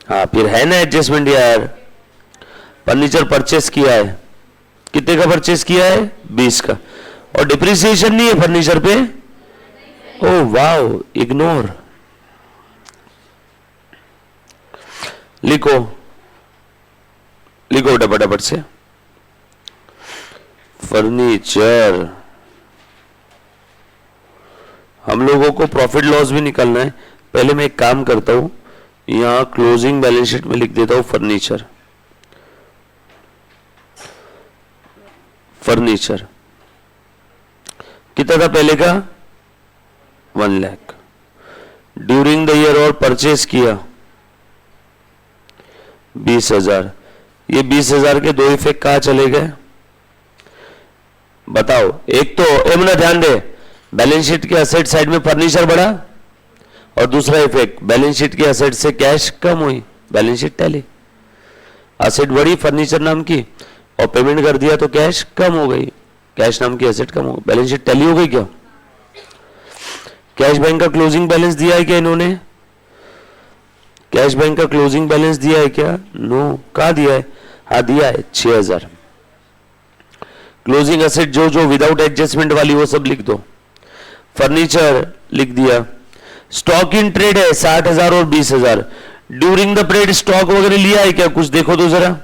हाँ फिर है ना एडजस्टमेंट यार। फर्नीचर परचेस किया है, कितने का परचेस किया है? 20 का। और डिप्रिसिएशन नहीं है फर्नीचर पे? Oh wow, ignore. लिखो लिखो फटाफट से। फर्नीचर, हम लोगों को प्रॉफिट लॉस भी निकालना है। पहले मैं एक काम करता हूं, यहां क्लोजिंग बैलेंस शीट में लिख देता हूं फर्नीचर। फर्नीचर कितना था पहले का? 1 लाख। ड्यूरिंग द ईयर और परचेस किया 20,000। ये 20,000 के दो इफेक्ट कहां चले गए बताओ? एक तो एमना ध्यान दे, बैलेंस शीट के असेट साइड में फर्नीचर बढ़ा, और दूसरा इफेक्ट बैलेंस शीट के असेट से कैश कम हुई, बैलेंस शीट टैली। असेट बढ़ी फर्नीचर नाम की और पेमेंट कर दिया तो कैश कम हो गई। कैश नाम की एसेट कम हो, बैलेंस शीट टैली हो गई क्या? कैश बैंक का क्लोजिंग बैलेंस दिया है क्या इन्होंने? कैश बैंक का क्लोजिंग बैलेंस दिया है क्या? नो। कहाँ दिया है? हाँ दिया है 6000। क्लोजिंग एसेट जो जो विदाउट एडजस्टमेंट वाली वो सब लिख दो। फर्नीचर लिख दिया। स्टॉक इन ट्रेड है 60,000 और 20,000। ड्यूरिंग द पीरियड स्टॉक वगैरह लिया है क्या? कुछ देखो तो जरा।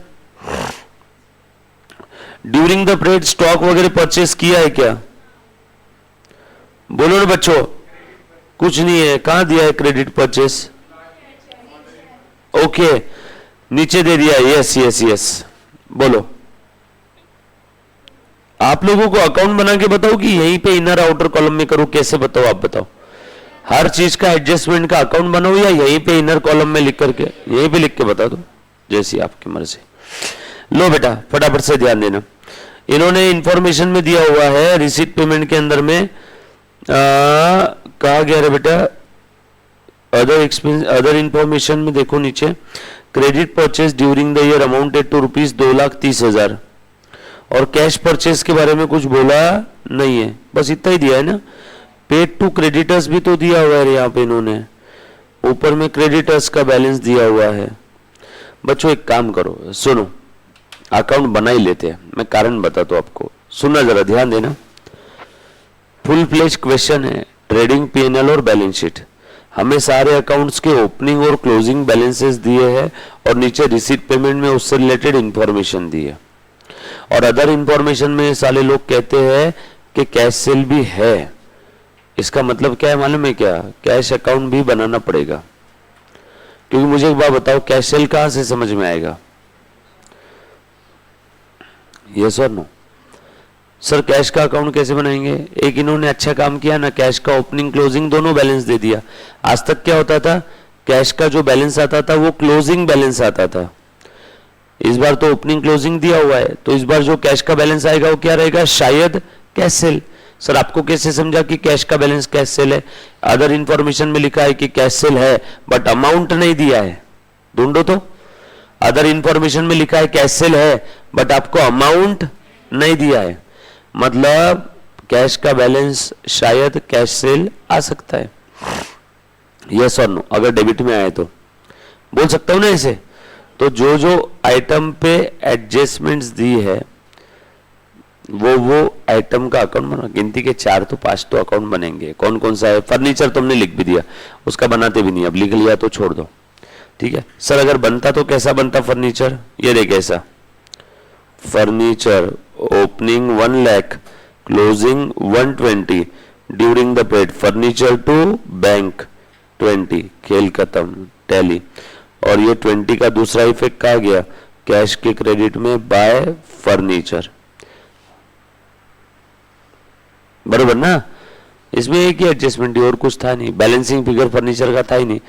ड्यूरिंग द पीरियड स्टॉक वगैरह परचेस किया है क्या? बोलो ना बच्चों। कुछ नहीं है। कहां दिया है क्रेडिट परचेस? ओके, नीचे दे दिया। यस यस यस, बोलो। आप लोगों को अकाउंट बना के बताओ कि यहीं पे इनर आउटर कॉलम में करो? कैसे बताओ आप बताओ? हर चीज का एडजस्टमेंट का अकाउंट बनाओ या यहीं पे इनर कॉलम में लिख करके? यहीं पे लिख के बता दो, जैसी आपकी मर्जी। लो बेटा फटाफट से ध्यान देना। इन्होंने इंफॉर्मेशन में दिया हुआ है रिसीट पेमेंट के अंदर में कहा गया है बेटा अदर एक्सपेंस, अदर इंफॉर्मेशन में देखो नीचे, credit purchase during the year amounted to rupees 2,30,000। और कैश परचेज के बारे में कुछ बोला नहीं है, बस इतना ही दिया है ना। पेड टू क्रेडिटर्स भी तो दिया हुआ है यहाँ पे इन्होंने, ऊपर में क्रेडिटर्स का बैलेंस दिया हुआ है। बच्चों एक काम करो, सुनो, अकाउंट बना ही लेते हैं, मैं कारण बताता हूं आपको, सुनना जरा ध्यान देना। फुल फ्लेज क्वेश्चन है, ट्रेडिंग पीएनएल और बैलेंस शीट। हमें सारे अकाउंट्स के ओपनिंग और क्लोजिंग बैलेंसेस दिए हैं और नीचे रिसीट पेमेंट में उससे रिलेटेड इंफॉर्मेशन दी है। और अदर इंफॉर्मेशन में साले लोग कहते हैं कि कैश सेल भी है। इसका मतलब क्या है मालूम है क्या? कैश अकाउंट भी बनाना पड़ेगा। क्योंकि मुझे एक बात बताओ, कैश सेल कहां से समझ में आएगा? यस और नो? सर कैश का अकाउंट कैसे बनाएंगे? एक इन्होंने अच्छा काम किया ना, कैश का ओपनिंग क्लोजिंग दोनों बैलेंस दे दिया। आज तक क्या होता था, कैश का जो बैलेंस आता था वो क्लोजिंग बैलेंस आता था। इस बार तो ओपनिंग क्लोजिंग दिया हुआ है, तो इस बार जो कैश का बैलेंस आएगा वो क्या रहेगा? शायद कैश सेल। सर आपको कैसे समझा कि कैश का बैलेंस कैश सेल है? अदर इंफॉर्मेशन में लिखा है कि कैश सेल है बट अमाउंट नहीं दिया है। ढूंढो तो। अदर इंफॉर्मेशन में लिखा है कैश सेल है बट आपको अमाउंट नहीं दिया है, मतलब कैश का बैलेंस शायद कैश सेल आ सकता है। यस और नो? अगर डेबिट में आए तो बोल सकता हूं ना इसे। तो जो जो आइटम पे एडजस्टमेंट्स दी है वो आइटम का अकाउंट बना। गिनती के 4 तो 5 तो अकाउंट बनेंगे। कौन कौन सा है? फर्नीचर तुमने लिख भी दिया, उसका बनाते भी नहीं, अब लिख लिया तो छोड़ दो, ठीक है। सर अगर बनता तो कैसा बनता फर्नीचर? ये देख ऐसा, furniture opening 1 lakh, closing 120, during the period furniture to bank 20, खेल खत्म, टैली। और ये 20 का दूसरा इफेक्ट कहा गया? कैश के क्रेडिट में बाय फर्नीचर, बरोबर ना? इसमें एक ही एडजस्टमेंट थी और कुछ था नहीं। बैलेंसिंग फिगर फर्नीचर का था ही नहीं।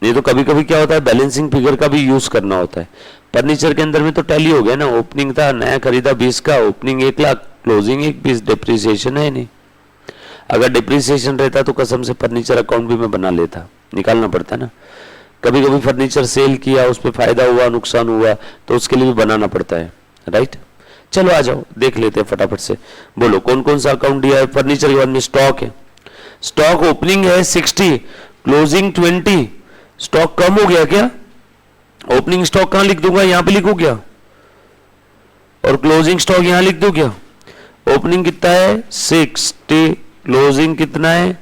नहीं तो कभी कभी क्या होता है, बैलेंसिंग फिगर का भी यूज करना होता है। फर्नीचर के अंदर में तो टैली हो गया ना, ओपनिंग था, नया खरीदा 20 का, ओपनिंग 1 लाख, क्लोजिंग 1,20, डिप्रिसिएशन है नहीं। अगर डिप्रिसिएशन रहता तो कसम से फर्नीचर अकाउंट भी मैं बना लेता, निकालना पड़ता ना। कभी कभी फर्नीचर सेल किया, उस पर फायदा हुआ, नुकसान हुआ, तो उसके लिए भी बनाना पड़ता है, राइट। चलो आ जाओ देख लेते हैं फटाफट से। बोलो कौन कौन सा अकाउंट दिया है? फर्नीचर के बाद में स्टॉक है। स्टॉक ओपनिंग है 60, क्लोजिंग 20। स्टॉक कम हो गया क्या? ओपनिंग स्टॉक कहां लिख दूंगा? यहां पे लिखूं क्या? और क्लोजिंग स्टॉक यहां लिख दूं क्या? ओपनिंग कितना है? 60, क्लोजिंग कितना है?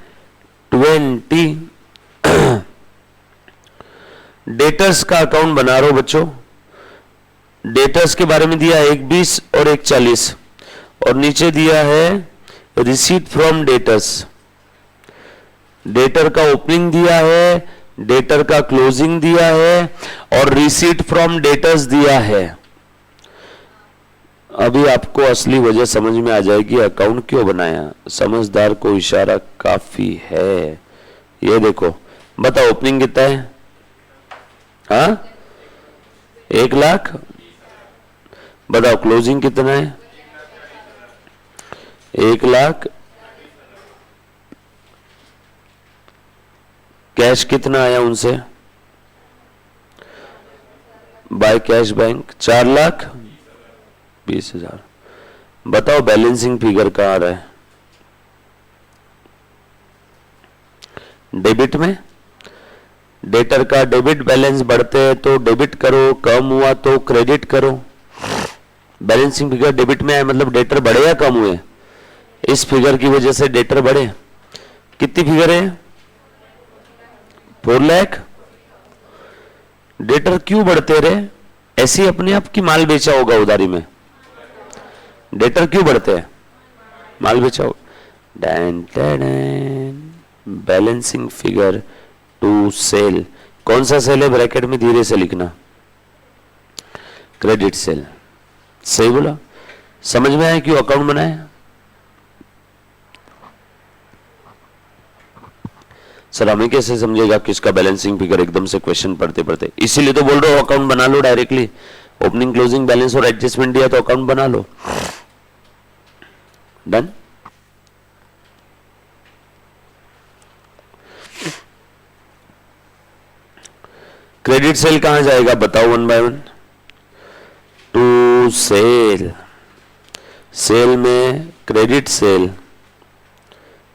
20। डेटर्स का अकाउंट बना रहा हूं बच्चों। डेटर्स के बारे में दिया है 1,20 और 1,40, और नीचे दिया है रिसीट फ्रॉम डेटर्स। डेटर का ओपनिंग दिया है, डेटर का क्लोजिंग दिया है और रिसीट फ्रॉम डेटर्स दिया है। अभी आपको असली वजह समझ में आ जाएगी अकाउंट क्यों बनाया। समझदार को इशारा काफी है। ये देखो, बताओ ओपनिंग कितना है? हाँ 1 लाख। बताओ क्लोजिंग कितना है? 1 लाख। कैश कितना आया उनसे? By cash bank 4,20,000। बताओ बैलेंसिंग फिगर कहाँ आ रहा है? डेबिट में। डेटर का डेबिट बैलेंस बढ़ते हैं तो डेबिट करो, कम हुआ तो क्रेडिट करो। बैलेंसिंग फिगर डेबिट में है, मतलब डेटर बढ़े या कम हुए? इस फिगर की वजह से डेटर बढ़े। कितनी फिगर है? 4 लाख। डेटर क्यों बढ़ते रहे? ऐसी अपने आप की माल बेचा होगा उधारी में। डेटर क्यों बढ़ते हैं? माल बेचा होगा। Balancing figure to sale. कौन सा सेल है? ब्रैकेट में धीरे से लिखना, क्रेडिट सेल। सही बोला? समझ में आया क्यों अकाउंट बनाया? सर हमें कैसे समझेगा किसका बैलेंसिंग फिगर एकदम से क्वेश्चन पढ़ते पढ़ते? इसीलिए तो बोल रहा हूं अकाउंट बना लो डायरेक्टली। ओपनिंग क्लोजिंग बैलेंस और एडजस्टमेंट दिया तो अकाउंट बना लो। डन। क्रेडिट सेल कहां जाएगा बताओ one by one. To sale. Sale में क्रेडिट सेल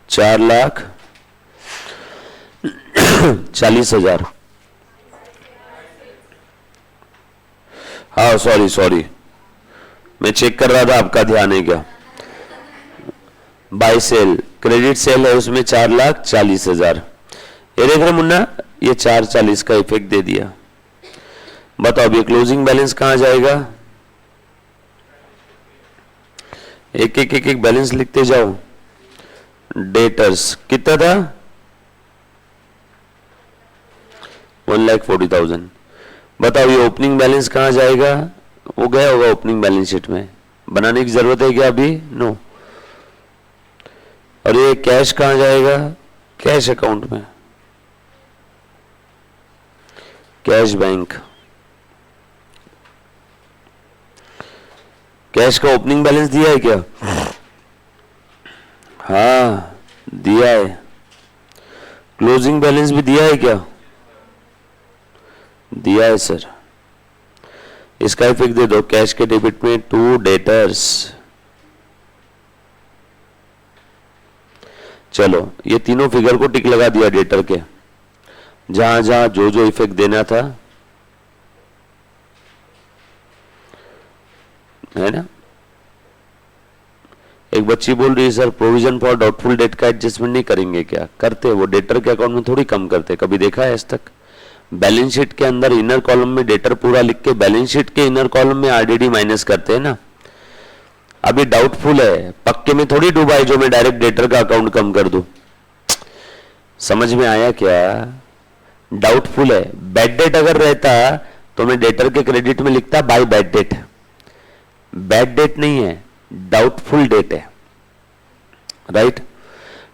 4,40,000। हाँ सॉरी मैं चेक कर रहा था, आपका ध्यान है क्या? बाय सेल क्रेडिट सेल है, उसमें 4,40,000। ये देख रहे मुन्ना, ये 4,40 का इफेक्ट दे दिया। बताओ अब ये क्लोजिंग बैलेंस कहां जाएगा? एक एक बैलेंस लिखते जाओ। डेटर्स कितना था? 1,40,000। बताओ ये ओपनिंग बैलेंस कहां जाएगा? वो गया होगा ओपनिंग बैलेंस शीट में, बनाने की जरूरत है क्या अभी? नो। और ये कैश कहां जाएगा? कैश अकाउंट में, कैश बैंक। कैश का ओपनिंग बैलेंस दिया है क्या? हाँ दिया है। क्लोजिंग बैलेंस भी दिया है क्या? दिया है सर। इसका इफेक्ट दे दो कैश के डेबिट में टू डेटर्स। चलो ये तीनों फिगर को टिक लगा दिया डेटर के, जहां जहां जो जो इफेक्ट देना था, है ना। एक बच्ची बोल रही है sir provision for doubtful debt का एडजस्टमेंट नहीं करेंगे क्या? करते वो डेटर के अकाउंट में थोड़ी कम करते, कभी देखा है आज तक? बैलेंस शीट के अंदर इनर कॉलम में डेटर पूरा लिख के बैलेंस शीट के इनर कॉलम में आरडीडी माइनस करते हैं ना। अभी डाउटफुल है, पक्के में थोड़ी डूबा है जो मैं डायरेक्ट डेटर का अकाउंट कम कर दूं। समझ में आया क्या? डाउटफुल है। बैड डेट अगर रहता तो मैं डेटर के क्रेडिट में लिखता by bad debt. Bad debt नहीं है, डाउटफुल डेट है, right.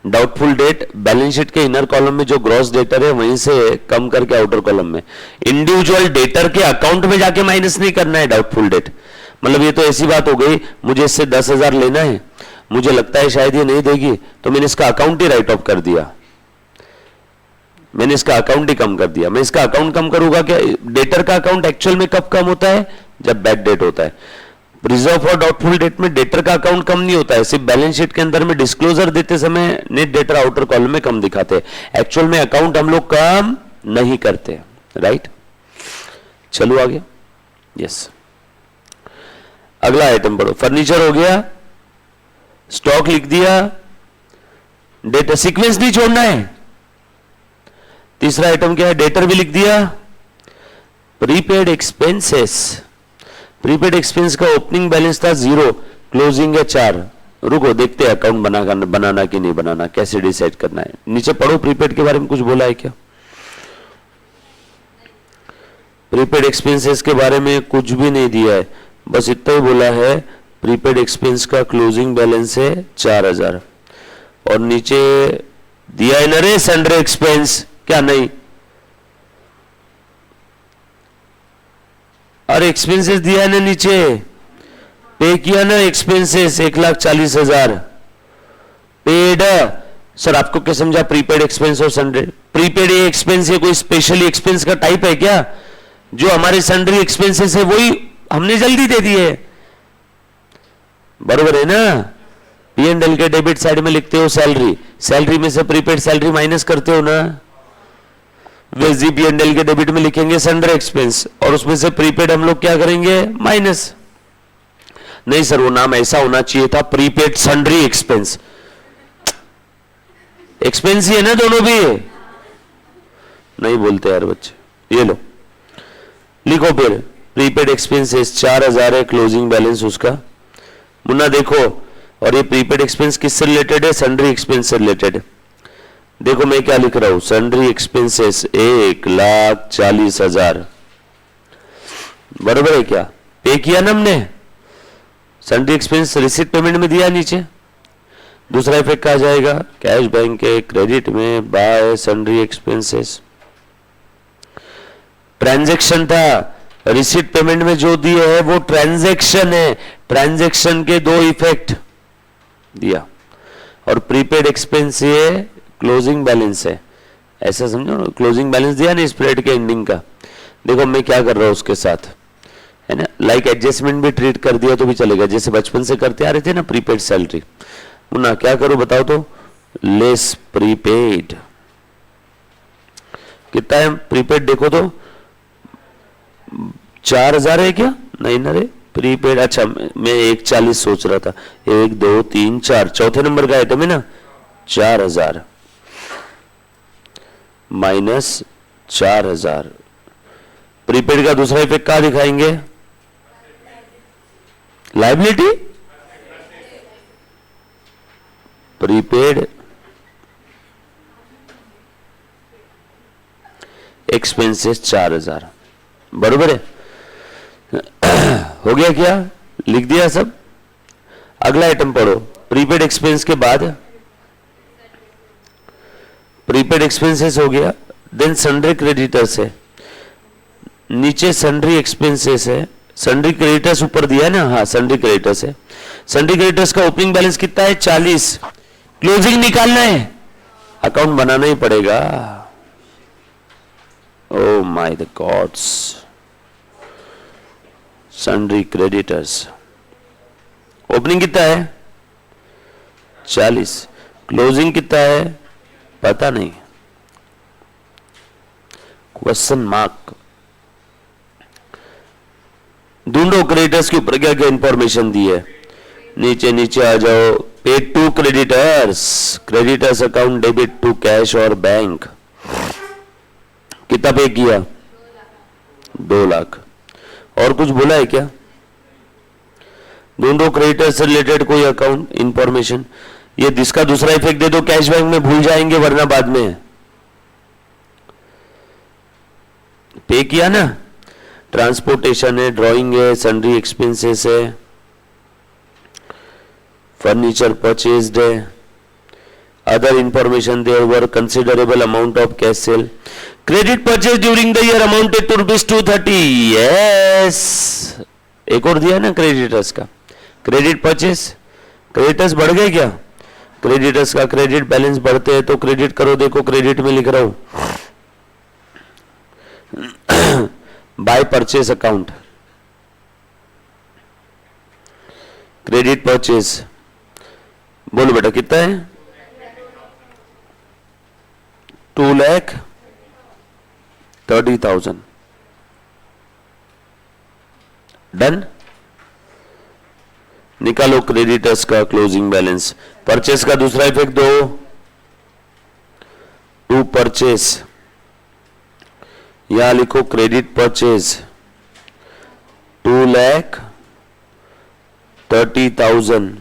Doubtful debt balance sheet के इनर कॉलम में जो ग्रॉस डेटर है वहीं से कम करके आउटर कॉलम में, इंडिविजुअल डेटर के अकाउंट में जाके माइनस नहीं करना है डाउटफुल डेट। मतलब ये तो ऐसी बात हो गई, मुझे इससे 10,000 लेना है, मुझे लगता है शायद ये नहीं देगी, तो मैंने इसका अकाउंट ही राइट ऑफ कर दिया, मैंने इसका अकाउंट ही कम कर दिया। मैं इसका अकाउंट कम करूंगा क्या? डेटर का अकाउंट एक्चुअल में कब कम होता है? जब बैड डेट होता है। रिजर्व फॉर डाउटफुल डेट में डेटर का अकाउंट कम नहीं होता है, सिर्फ बैलेंस शीट के अंदर में डिस्क्लोजर देते समय नेट डेटर आउटर कॉलम में कम दिखाते हैं, एक्चुअल में अकाउंट हम लोग कम नहीं करते, राइट। चलो आगे। यस, अगला आइटम पढ़ो। फर्नीचर हो गया, स्टॉक लिख दिया, डेटा सीक्वेंस नहीं छोड़ना है। तीसरा आइटम क्या है? डेटर भी लिख दिया। प्रीपेड एक्सपेंसेस, प्रीपेड एक्सपेंस का ओपनिंग बैलेंस था 0, क्लोजिंग है 4। रुको देखते हैं अकाउंट बनाना कि नहीं बनाना, कैसे डिसाइड करना है। नीचे पढ़ो, प्रीपेड के बारे में कुछ बोला है क्या? प्रीपेड एक्सपेंसेस के बारे में कुछ भी नहीं दिया है, बस इतना ही बोला है प्रीपेड एक्सपेंस का क्लोजिंग बैलेंस है 4,000। और नीचे दिया है ना रे सन्ड्री एक्सपेंस, क्या नहीं? और एक्सपेंसेस दिया है ना नीचे, पे किया ना एक्सपेंसेस 1,40,000 पेड। सर आपको क्या समझा प्रीपेड एक्सपेंस और सन्ड्री? प्रीपेड ये एक्सपेंस है कोई स्पेशली एक्सपेंस का टाइप है क्या? जो हमारे सन्ड्री एक्सपेंसेस है वही हमने जल्दी दे दिए। बरोबर है ना। पी एंड एल के डेबिट साइड में लिखते हो सैलरी, सैलरी में से प्रीपेड सैलरी माइनस करते हो ना। वैसे पी एंड एल के डेबिट में लिखेंगे सन्ड्री एक्सपेंस और उसमें से प्रीपेड हम लोग क्या करेंगे माइनस। नहीं सर वो नाम ऐसा होना चाहिए था प्रीपेड सन्ड्री एक्सपेंस, एक्सपेंस ही है ना दोनों भी, नहीं बोलते यार बच्चे। ये लो लिखो फिर प्रीपेड एक्सपेंसेस 4000 है क्लोजिंग बैलेंस उसका। मुन्ना देखो, और ये प्रीपेड एक्सपेंस किससे रिलेटेड है, सन्ड्री एक्सपेंस से रिलेटेड है। देखो मैं क्या लिख रहा हूं, सन्ड्री एक्सपेंसेस 1,40,000 बराबर है क्या, पे किया ना हमने, सन्ड्री एक्सपेंस रिसीट पेमेंट में दिया नीचे। दूसरा इफेक्ट आ जाएगा कैश बैंक के क्रेडिट में बाय सन्ड्री एक्सपेंसेस, ट्रांजैक्शन था, रिसीट पेमेंट में जो दिए है वो ट्रांजैक्शन है, ट्रांजैक्शन के दो इफेक्ट दिया। और प्रीपेड एक्सपेंस ये क्लोजिंग बैलेंस है, ऐसा समझो ना, क्लोजिंग बैलेंस दिया ना स्प्रेड के एंडिंग का। देखो मैं क्या कर रहा हूं उसके साथ, है ना, लाइक एडजस्टमेंट भी ट्रीट कर दिया तो भी चलेगा, जैसे बचपन से करते आ रहे थे ना प्रीपेड सैलरी। मुन्ना क्या करूं बताओ तो, लेस प्रीपेड कितना है प्रीपेड, देखो तो 4000 है क्या, नहीं ना रे प्रीपेड, अच्छा मैं 1,40 सोच रहा था, 1 2 3 4 चौथे नंबर का आइटम है ना, 4000 माइनस 4000। प्रीपेड का दूसरा इफेक्ट क्या दिखाएंगे, लायबिलिटी, प्रीपेड एक्सपेंसेस 4000 बरोबर है। हो गया क्या, लिख दिया सब। अगला आइटम पढ़ो, प्रीपेड एक्सपेंस के बाद प्रीपेड एक्सपेंसेस हो गया, देन सन्ड्री क्रेडिटर्स है, नीचे सन्ड्री एक्सपेंसेस है, सन्ड्री क्रेडिटर्स ऊपर दिया है ना, हाँ सन्ड्री क्रेडिटर्स है। सन्ड्री क्रेडिटर्स का ओपनिंग बैलेंस कितना है 40, क्लोजिंग निकालना है, अकाउंट बनाना ही पड़ेगा। Oh my the gods, sundry creditors opening कितना है 40, क्लोजिंग कितना है पता नहीं, क्वेश्चन मार्क। ढूंढो क्रेडिटर्स के ऊपर क्या क्या इंफॉर्मेशन दी है, नीचे नीचे आ जाओ, paid to creditors, creditors account debit to cash और बैंक, कितना पे किया 2 लाख। और कुछ बोला है क्या, ढूंढो क्रेडिटर्स से रिलेटेड कोई अकाउंट इंफॉर्मेशन, ये जिसका दूसरा इफेक्ट दे दो, कैश बैंक में भूल जाएंगे वरना बाद में। पे किया ना, ट्रांसपोर्टेशन है, ड्राइंग है, सन्ड्री एक्सपेंसेस है, फर्नीचर परचेज्ड है, other information there were considerable amount of cash sale, credit purchase during the year amounted to ₹230, yes. एक और दिया है ना क्रेडिटर्स का, क्रेडिट परचेज, क्रेडिटर्स बढ़ गए क्या, क्रेडिटर्स का क्रेडिट बैलेंस बढ़ते हैं तो क्रेडिट करो, देखो क्रेडिट में लिख रहा हूं by purchase account, credit purchase, बोलो बेटा कितना है 2,30,000 डन। निकालो क्रेडिटर्स का क्लोजिंग बैलेंस, परचेस का दूसरा इफेक्ट दो, टू परचेस, यहां लिखो क्रेडिट परचेज 2,30,000,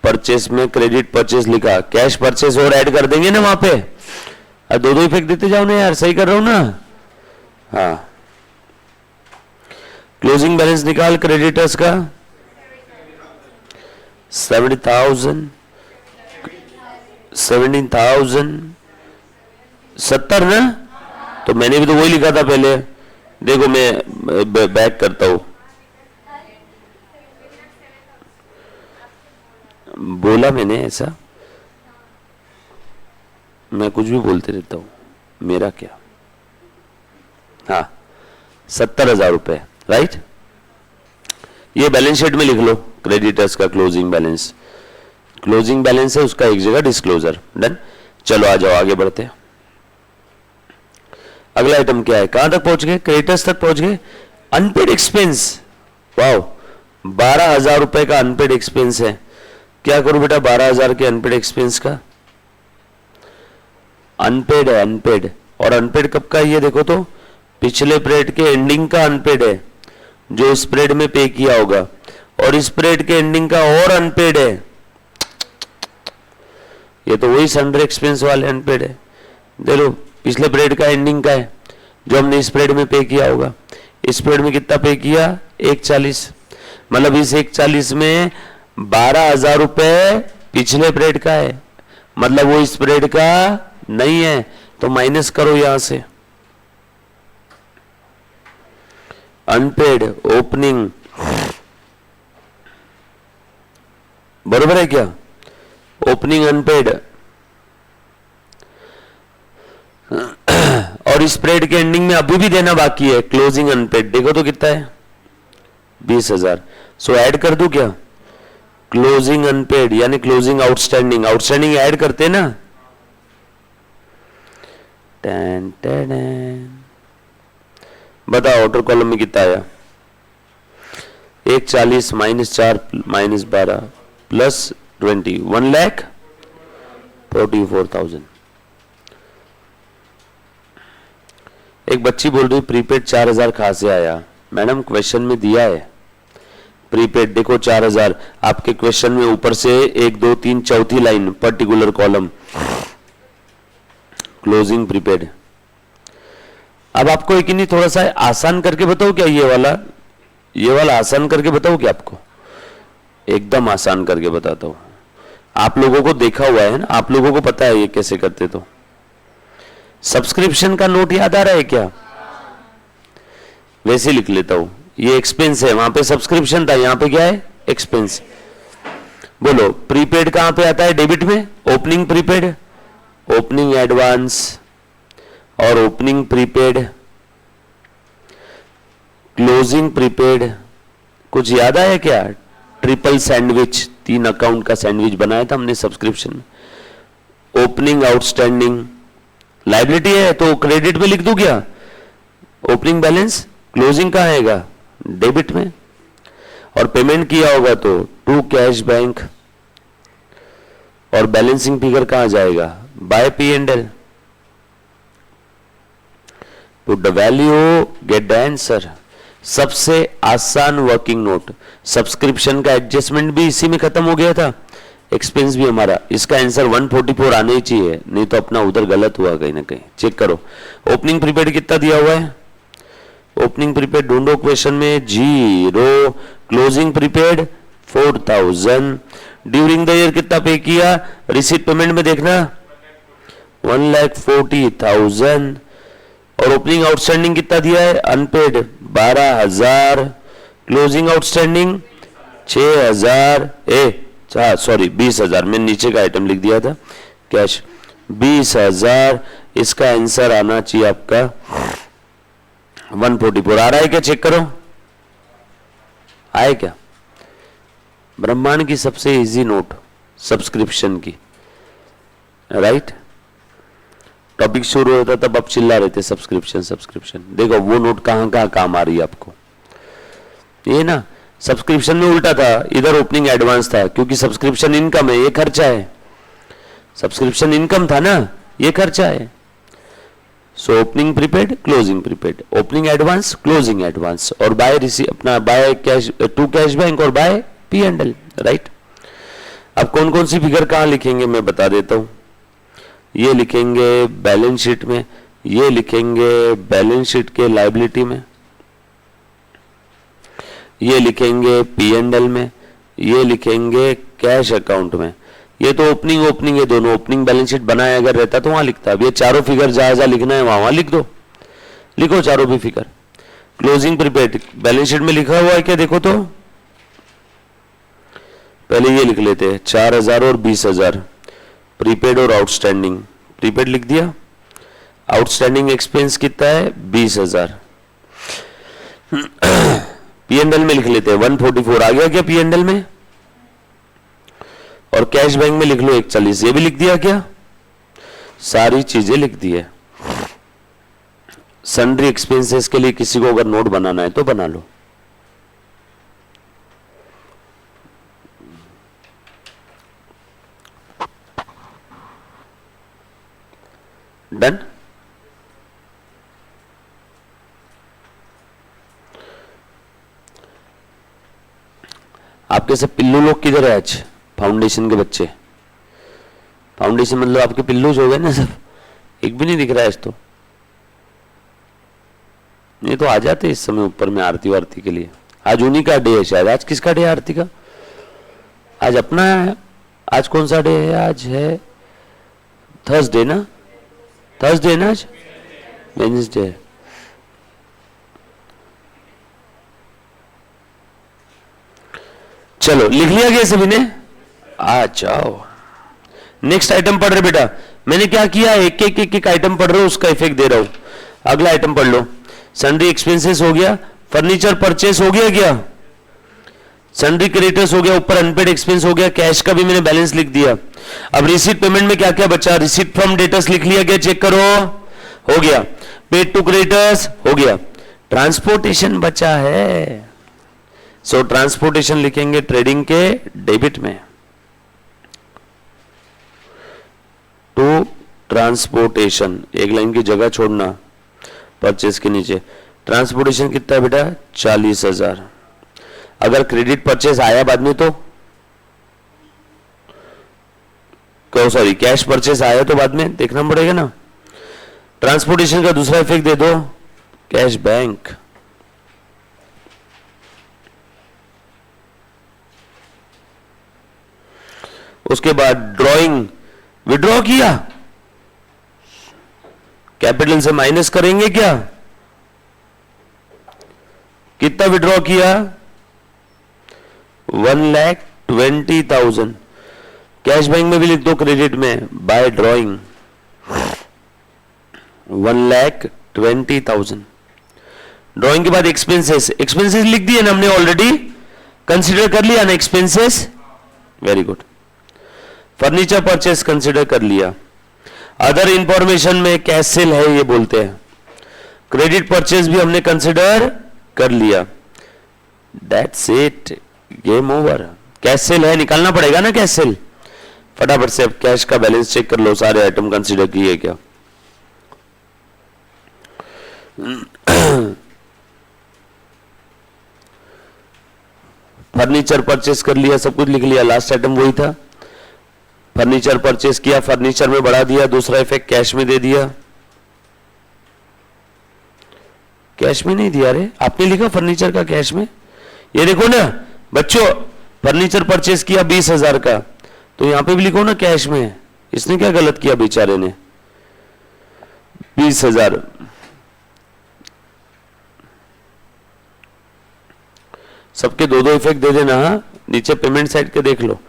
परचेस में क्रेडिट परचेस लिखा, कैश परचेस और ऐड कर देंगे ना वहां पे, अब दो इफेक्ट देते जाओ ना यार, सही कर रहा हूं ना, हाँ। क्लोजिंग बैलेंस निकाल क्रेडिटर्स का 70,000, 70 ना, तो मैंने भी तो वही लिखा था पहले, देखो मैं बैक करता हूं, बोला मैंने ऐसा, मैं कुछ भी बोलते रहता हूं, मेरा क्या, हाँ 70,000 रुपए, राइट। ये बैलेंस शीट में लिख लो, क्रेडिटर्स का क्लोजिंग बैलेंस, क्लोजिंग बैलेंस है उसका एक जगह डिस्क्लोजर। डन। चलो आ जाओ आगे बढ़ते हैं। अगला आइटम क्या है, कहां तक पहुंच गए, क्रेडिटर्स तक पहुंच गए। अनपेड एक्सपेंस, वाओ 12,000 रुपए का अनपेड एक्सपेंस है। क्या करूं बेटा 12,000 के अनपेड एक्सपेंस का, अनपेड है अनपेड, और अनपेड कब का है ये देखो तो, पिछले पीरियड के एंडिंग का अनपेड है जो इस पीरियड में पे किया होगा, और इस पीरियड के एंडिंग का और अनपेड है। ये तो वही सन्डर एक्सपेंस वाले अनपेड है। देखो पिछले पीरियड का एंडिंग का है जो हमने इस पीरियड में पे किया होगा। इस पीरियड में कितना पे किया, 140, मतलब इस 140 में 12,000 रुपए पिछले पीरियड का है, मतलब वो इस पीरियड का नहीं है, तो माइनस करो यहां से। अनपेड ओपनिंग, बरोबर है क्या, ओपनिंग अनपेड, और इस पीरियड के एंडिंग में अभी भी देना बाकी है क्लोजिंग अनपेड। देखो तो कितना है 20,000। सो ऐड कर दूं क्या, क्लोजिंग अनपेड यानी क्लोजिंग आउटस्टैंडिंग, आउटस्टैंडिंग ऐड करते ना, टेन टेन। बताओ आउटर कॉलम में कितना आया, 140 -4 -12 प्लस 20, 1,44,000। एक बच्ची बोल रही प्रीपेड 4,000 कहां से आया, मैडम क्वेश्चन में दिया है प्रीपेड, देखो 4,000 आपके क्वेश्चन में ऊपर से 1 2 3 चौथी line particular column closing prepaid. अब आपको एक नहीं थोड़ा सा आसान करके बताओ क्या, ये वाला आसान करके बताओ क्या आपको, एकदम आसान करके बताता हूं। आप लोगों को देखा हुआ है ना, आप लोगों को पता है ये कैसे करते। तो सब्सक्रिप्शन का नोट याद आ रहा है क्या, वैसे लिख लेता हूं, ये एक्सपेंस है, वहां पे सब्सक्रिप्शन था, यहां पे क्या है एक्सपेंस। बोलो प्रीपेड कहां पे आता है, डेबिट में, ओपनिंग प्रीपेड, ओपनिंग एडवांस और ओपनिंग प्रीपेड, क्लोजिंग प्रीपेड। कुछ याद आया क्या, ट्रिपल सैंडविच, 3 अकाउंट का सैंडविच बनाया था हमने सब्सक्रिप्शन में। ओपनिंग आउटस्टैंडिंग लायबिलिटी है तो क्रेडिट में लिख दूं क्या, ओपनिंग बैलेंस, क्लोजिंग कहां आएगा, डेबिट में, और पेमेंट किया होगा तो टू कैश बैंक, और बैलेंसिंग फिगर कहां जाएगा, by P&L। Put the value, get the answer. सबसे आसान वर्किंग नोट, सब्सक्रिप्शन का एडजस्टमेंट भी इसी में खत्म हो गया था, एक्सपेंस भी हमारा, इसका आंसर 144 आने ही चाहिए, नहीं तो अपना उधर गलत हुआ कहीं ना कहीं। चेक करो ओपनिंग प्रीपेड कितना दिया हुआ है, ओपनिंग प्रीपेड ढूंढो क्वेश्चन में, 0, closing prepaid 4,000, during the year कितना पे किया, रिसीट पेमेंट में देखना 1,40,000, और ओपनिंग आउटस्टैंडिंग कितना दिया है, अनपेड 12,000, क्लोजिंग आउटस्टैंडिंग 6,000, सॉरी 20,000, मैंने नीचे का आइटम लिख दिया था कैश, 20,000। इसका आंसर आना चाहिए आपका 144। आ रहा है क्या, चेक करो आए क्या। ब्रह्मांड की सबसे इजी नोट सब्सक्रिप्शन की, राइट। टॉपिक शुरू होता तब आप चिल्ला रहे थे सब्सक्रिप्शन सब्सक्रिप्शन, देखो वो नोट कहां कहां काम आ रही है आपको। ये ना सब्सक्रिप्शन में उल्टा था, इधर ओपनिंग एडवांस था, क्योंकि सब्सक्रिप्शन इनकम है, ये खर्चा है, सब्सक्रिप्शन इनकम था ना, ये खर्चा है। सो opening prepaid, closing prepaid, opening advance, closing advance, और बाय रिसीव अपना by cash to cash bank और बाय P&L, राइट। अब कौन कौन सी फिगर कहां लिखेंगे मैं बता देता हूं। ये लिखेंगे बैलेंस शीट में, ये लिखेंगे बैलेंस शीट के लायबिलिटी में, ये लिखेंगे P&L में, ये लिखेंगे कैश अकाउंट में। ये तो ओपनिंग ओपनिंग है दोनों, ओपनिंग बैलेंस शीट बनाया अगर रहता तो वहां लिखता। अब ये चारों फिगर जहां जहां लिखना है वहां लिख दो, लिखो चारों भी figure. Closing prepaid balance sheet में लिखा हुआ है क्या, देखो तो पहले ये लिख लेते हैं 4,000 और 20,000, प्रीपेड और आउटस्टैंडिंग। प्रीपेड लिख दिया, आउटस्टैंडिंग एक्सपेंस कितना है 20,000, P&L में लिख लेते हैं 144 आ गया क्या P&L में, और कैश बैंक में लिख लो 140, ये भी लिख दिया क्या, सारी चीजें लिख दी है। सन्ड्री एक्सपेंसेस के लिए किसी को अगर नोट बनाना है तो बना लो। डन। आपके सब पिल्लू लोग किधर है आज, फाउंडेशन के बच्चे? फाउंडेशन मतलब आपके पिल्लूज हो गए ना सब, एक भी नहीं दिख रहा है आज तो। नहीं तो आ जाते इस समय ऊपर में आरती वारती के लिए। आज उन्हीं का डे है शायद। आज किसका डे है आरती का? आज अपना है। आज कौन सा डे है? आज है थर्सडे ना, थर्सडे ना, आज वेडनेसडे। चलो लिख लिया गया सभी ने? आ जाओ नेक्स्ट आइटम पढ़ रहे बेटा। मैंने क्या किया, एक एक आइटम पढ़ रहा हूं, उसका इफेक्ट दे रहा हूं। अगला आइटम पढ़ लो। सन्ड्री एक्सपेंसेस हो गया, फर्नीचर परचेस हो गया क्या, सन्ड्री क्रेडिटर्स हो गया, ऊपर अनपेड एक्सपेंस हो गया, कैश का भी मैंने बैलेंस लिख दिया। अब रिसीट पेमेंट में क्या क्या बचा, रिसीट फ्रॉम डेटर्स लिख लिया गया, चेक करो, हो गया। पेड टू क्रेडिटर्स हो गया। ट्रांसपोर्टेशन बचा है, सो ट्रांसपोर्टेशन लिखेंगे ट्रेडिंग के डेबिट में। टू ट्रांसपोर्टेशन एक लाइन की जगह छोड़ना परचेस के नीचे। ट्रांसपोर्टेशन कितना है बेटा, 40,000। अगर क्रेडिट परचेस आया बाद में तो सॉरी कैश परचेस आया तो बाद में देखना पड़ेगा ना। ट्रांसपोर्टेशन का दूसरा इफेक्ट दे दो, कैश बैंक। उसके बाद ड्रॉइंग, विड्रॉ किया, कैपिटल से माइनस करेंगे क्या, कितना विड्रॉ किया, 1,20,000। कैश बैंक में भी लिख दो क्रेडिट में, बाय ड्रॉइंग 1,20,000। ड्रॉइंग के बाद एक्सपेंसेस, एक्सपेंसेस लिख दिए ना हमने ऑलरेडी, कंसीडर कर लिया ना expenses, very good. Furniture purchase consider कर लिया। अदर इंफॉर्मेशन में कैश सेल है ये बोलते हैं। क्रेडिट परचेस भी हमने कंसीडर कर लिया। That's it, game over. Cash cell है, निकालना पड़ेगा ना कैश सेल। फटाफट से अब कैश का बैलेंस चेक कर लो, सारे आइटम कंसीडर किए क्या। फर्नीचर परचेस कर लिया, सब कुछ लिख लिया, लास्ट आइटम वही था। फर्नीचर परचेस किया, फर्नीचर में बढ़ा दिया, दूसरा इफेक्ट कैश में दे दिया। कैश में नहीं दिया रे, आपने लिखा फर्नीचर का कैश में। ये देखो ना बच्चों, फर्नीचर परचेस किया 20,000 का, तो यहां पे भी लिखो ना कैश में। इसने क्या गलत किया बेचारे ने, 20,000। सबके दो दो इफेक्ट दे देना। हाँ, नीचे पेमेंट साइड के देख लो।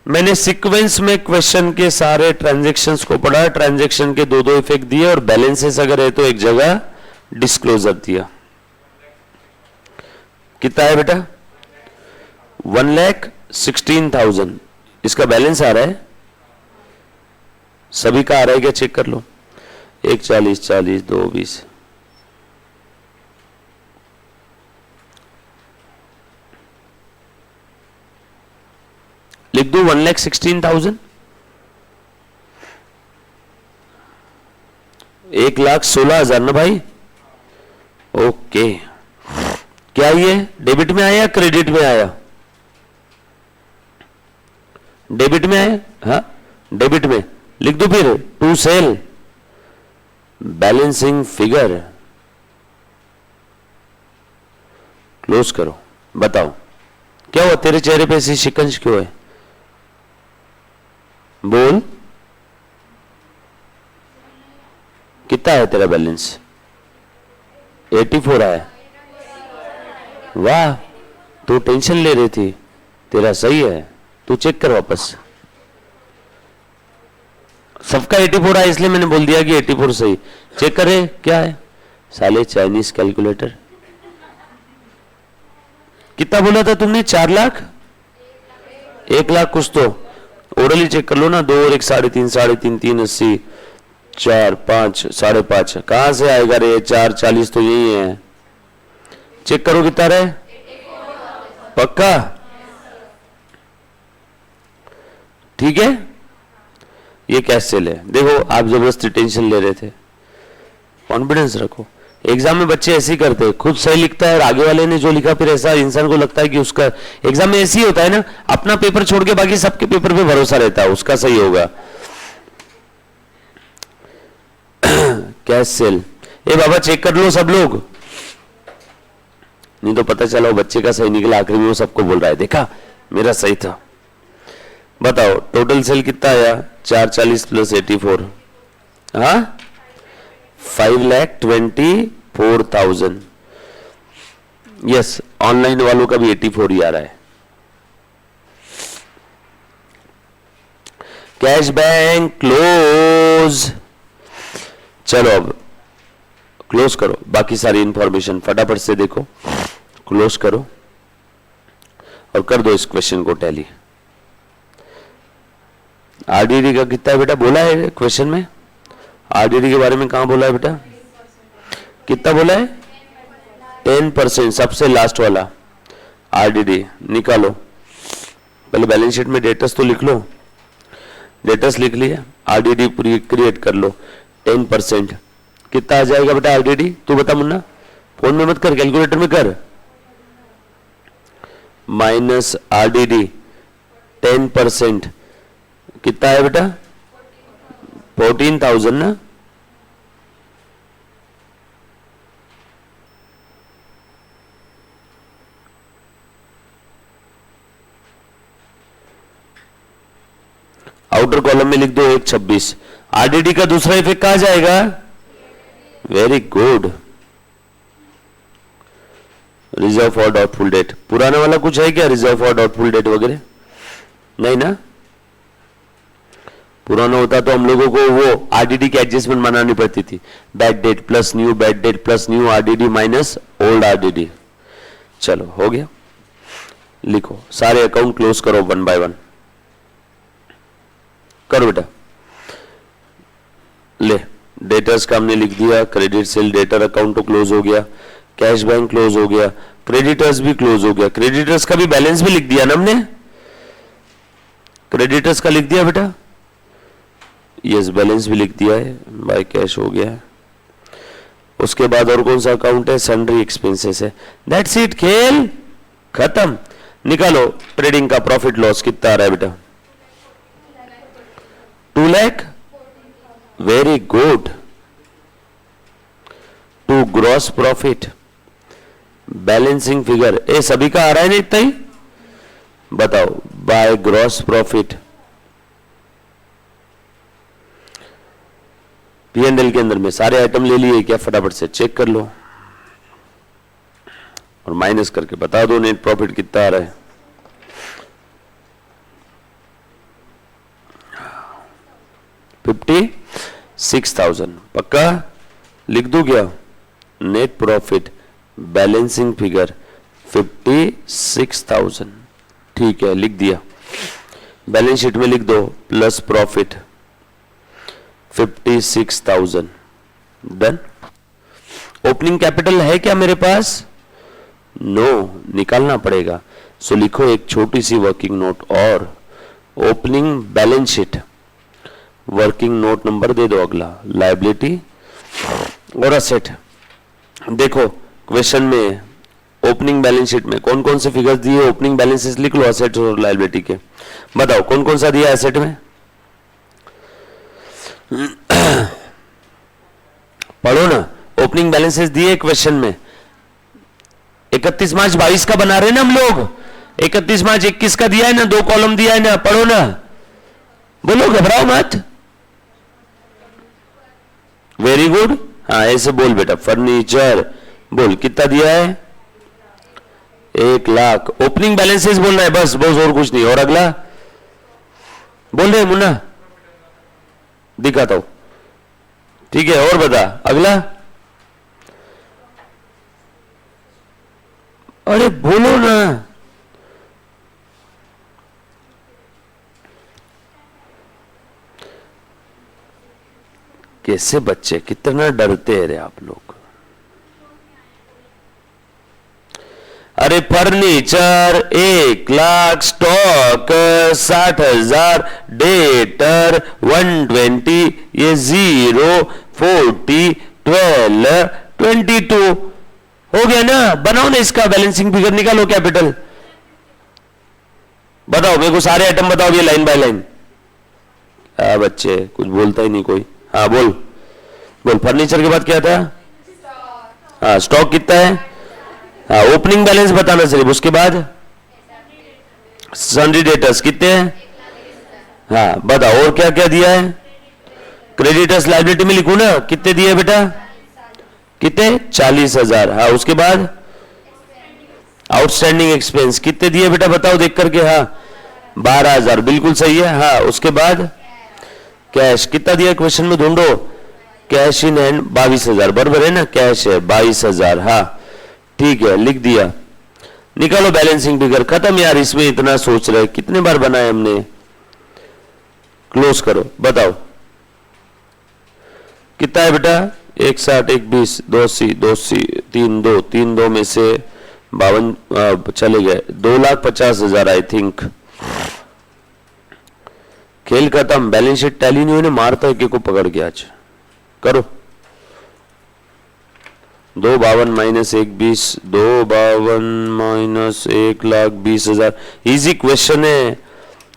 मैंने सीक्वेंस में क्वेश्चन के सारे ट्रांजैक्शंस को पढ़ा, ट्रांजैक्शन के दो दो इफेक्ट दिए, और बैलेंसेस अगर है तो एक जगह डिस्क्लोजर दिया। कितना है बेटा, 1,16,000। इसका बैलेंस आ रहा है, सभी का आ रहा है क्या, चेक कर लो। 1 40 40 2 20। लिख दो 1,16,000। 1,16,000 ना भाई। ओके, क्या ये डेबिट में आया क्रेडिट में आया, डेबिट में आया। हाँ डेबिट में, लिख दो फिर to sale balancing figure, close करो। बताओ क्या हुआ, तेरे चेहरे पे ऐसी शिकंज क्यों है, बोल। कितना है तेरा बैलेंस, 84 आया। वाह, तू टेंशन ले रही थी, तेरा सही है, तू चेक कर वापस। सबका 84 आया, इसलिए मैंने बोल दिया कि 84 सही। चेक करे क्या है, साले चाइनीज कैलकुलेटर। कितना बोला था तुमने? 4 लाख, 1 लाख कुछ तो। ओरली चेक कर लो ना, 2 और 1 3.5, 3.5, 3 80, 4 5 5.5, कहां से आएगा रे? 4 40 तो यही है। चेक करो कितना रहे, पक्का? ठीक है, ये कैश सेल है। देखो आप जबरदस्ती टेंशन ले रहे थे, कॉन्फिडेंस रखो। एग्जाम में बच्चे ऐसे ही करते हैं, खुद सही लिखता है और आगे वाले ने जो लिखा फिर ऐसा इंसान को लगता है कि उसका। एग्जाम में ऐसे ही होता है ना, अपना पेपर छोड़ के बाकी सबके पेपर पे भरोसा रहता है उसका सही होगा। कैश सेल, ए बाबा चेक कर लो सब लोग, नहीं तो पता चला वो बच्चे का सही निकला, आखिर में वो सबको बोल रहा है देखा मेरा सही था। बताओ टोटल सेल कितना आया? 440 प्लस 84, हाँ 5,24,000। यस, ऑनलाइन वालों का भी 84 ही आ रहा है। Cash bank close. चलो अब क्लोज करो, बाकी सारी इंफॉर्मेशन फटाफट से देखो, क्लोज करो और कर दो इस क्वेश्चन को टैली। आरडीडी का कितना है बेटा बोला है क्वेश्चन में? आरडीडी के बारे में कहां बोला है बेटा? कितना बोला है? 10%, सबसे लास्ट वाला आरडीडी निकालो। पहले बैलेंस शीट में डेटस तो लिख लो, डेटस लिख लिया, आरडीडी पूरी क्रिएट कर लो। 10% कितना आ जाएगा बेटा आरडीडी? तू बता मुन्ना, फोन में मत कर, कैलकुलेटर में कर। माइनस आरडीडी 10% कितना है बेटा? 14,000 ना। आउटर कॉलम में लिख दो 126। आरडीडी का दूसरा इफेक्ट कहां जाएगा? Very good, reserve for doubtful debt. पुराना वाला कुछ है क्या रिजर्व फॉर डाउटफुल डेट वगैरह? नहीं ना, पुराना होता तो हम लोगों को वो आरडीडी की एडजस्टमेंट बनानी पड़ती थी, bad debt plus new bad debt plus new RDD minus old RDD. चलो हो गया, लिखो सारे अकाउंट क्लोज करो 1 बाय 1 करो बेटा। ले डेटर्स का हमने लिख दिया, क्रेडिट सेल डेटर अकाउंट तो क्लोज हो गया, कैश बैंक क्लोज हो गया, क्रेडिटर्स भी क्लोज हो गया। क्रेडिटर्स का भी बैलेंस भी लिख दिया ना हमने, क्रेडिटर्स का लिख दिया बेटा, यस बैलेंस भी लिख दिया है, बाय कैश हो गया है। उसके बाद और कौन सा अकाउंट है? सन्ड्री एक्सपेंसेस है। दैट्स इट, खेल खत्म। निकालो ट्रेडिंग का प्रॉफिट लॉस कितना आ रहा है बेटा? 2 lakh, very good. To gross profit, balancing figure, ए सभी का आ रहा है ना इतना ही? बताओ बाय ग्रॉस प्रॉफिट P&L के अंदर में सारे आइटम ले लिए क्या? फटाफट से चेक कर लो और माइनस करके बता दो नेट प्रॉफिट कितना आ रहा है। 56,000 पक्का? लिख दो क्या? नेट प्रॉफिट बैलेंसिंग फिगर 56,000, ठीक है लिख दिया। बैलेंस शीट में लिख दो plus profit 56,000, done. Opening capital है क्या मेरे पास? नो, निकालना पड़ेगा। सो लिखो एक छोटी सी वर्किंग नोट और opening balance sheet, working note number दे दो अगला, लायबिलिटी और असेट। देखो क्वेश्चन में ओपनिंग बैलेंस शीट में कौन कौन से फिगर्स दिए, ओपनिंग बैलेंसेस लिख लो असेट और लायबिलिटी के। बताओ कौन कौन सा दिया एसेट में? पढ़ो ना, ओपनिंग बैलेंसेस दिए क्वेश्चन में। 31 मार्च 22 का बना रहे ना हम लोग, 31 मार्च 21 का दिया है ना, 2 कॉलम दिया है ना, पढ़ो ना, बोलो घबराओ मत। वेरी गुड, हाँ ऐसे बोल बेटा। फर्नीचर बोल कितना दिया है? 1 लाख। ओपनिंग बैलेंसेस बोलना है बस, बस और कुछ नहीं। और अगला बोल रहे मुन्ना, दिखाता हूं, ठीक है और बता अगला। अरे बोलो ना। कैसे बच्चे कितना डरते हैं रे आप लोग। अरे फर्नीचर 1,00,000, स्टॉक 60,000, डेटर 120, ये 0, 40, 12, 22 हो गया ना। बनाओ ना इसका बैलेंसिंग फिगर, निकालो कैपिटल। बताओ मेरे को सारे आइटम बताओ ये लाइन बाय लाइन। बच्चे कुछ बोलता ही नहीं कोई। हाँ बोल बोल। फर्नीचर के बाद क्या था? हाँ स्टॉक कितना है? हाँ ओपनिंग बैलेंस बताना सिर्फ। उसके बाद सन्ड्री डेटर्स कितने हैं? हाँ बताओ और क्या क्या दिया है? क्रेडिटर्स लायबिलिटी में लिखू ना, कितने दिए बेटा? कितने? 40,000। हाँ उसके बाद आउटस्टैंडिंग एक्सपेंस कितने दिए बेटा बताओ देख करके। हाँ 12,000 बिल्कुल सही है। हाँ उसके बाद कैश कितना दिया क्वेश्चन में ढूंढो। कैश इन हैंड 22,000 बराबर है ना। कैश है 22,000। हाँ ठीक है लिख दिया। निकालो बैलेंसिंग फिगर। खत्म यार, इसमें इतना सोच रहे कितने बार बनाए हमने। क्लोज करो बताओ कितना है बेटा? 1,60, 1,20, 2,80, 2,80, 3,2, 3,2 में से 52 चले गए। 2,50,000 आई थिंक। खेल खत्म। बैलेंस शीट टैली नहीं होने मारता है को पकड़ के। आज करो 2,52 माइनस 1,20, 2,52 माइनस 1,20,000। इजी क्वेश्चन है,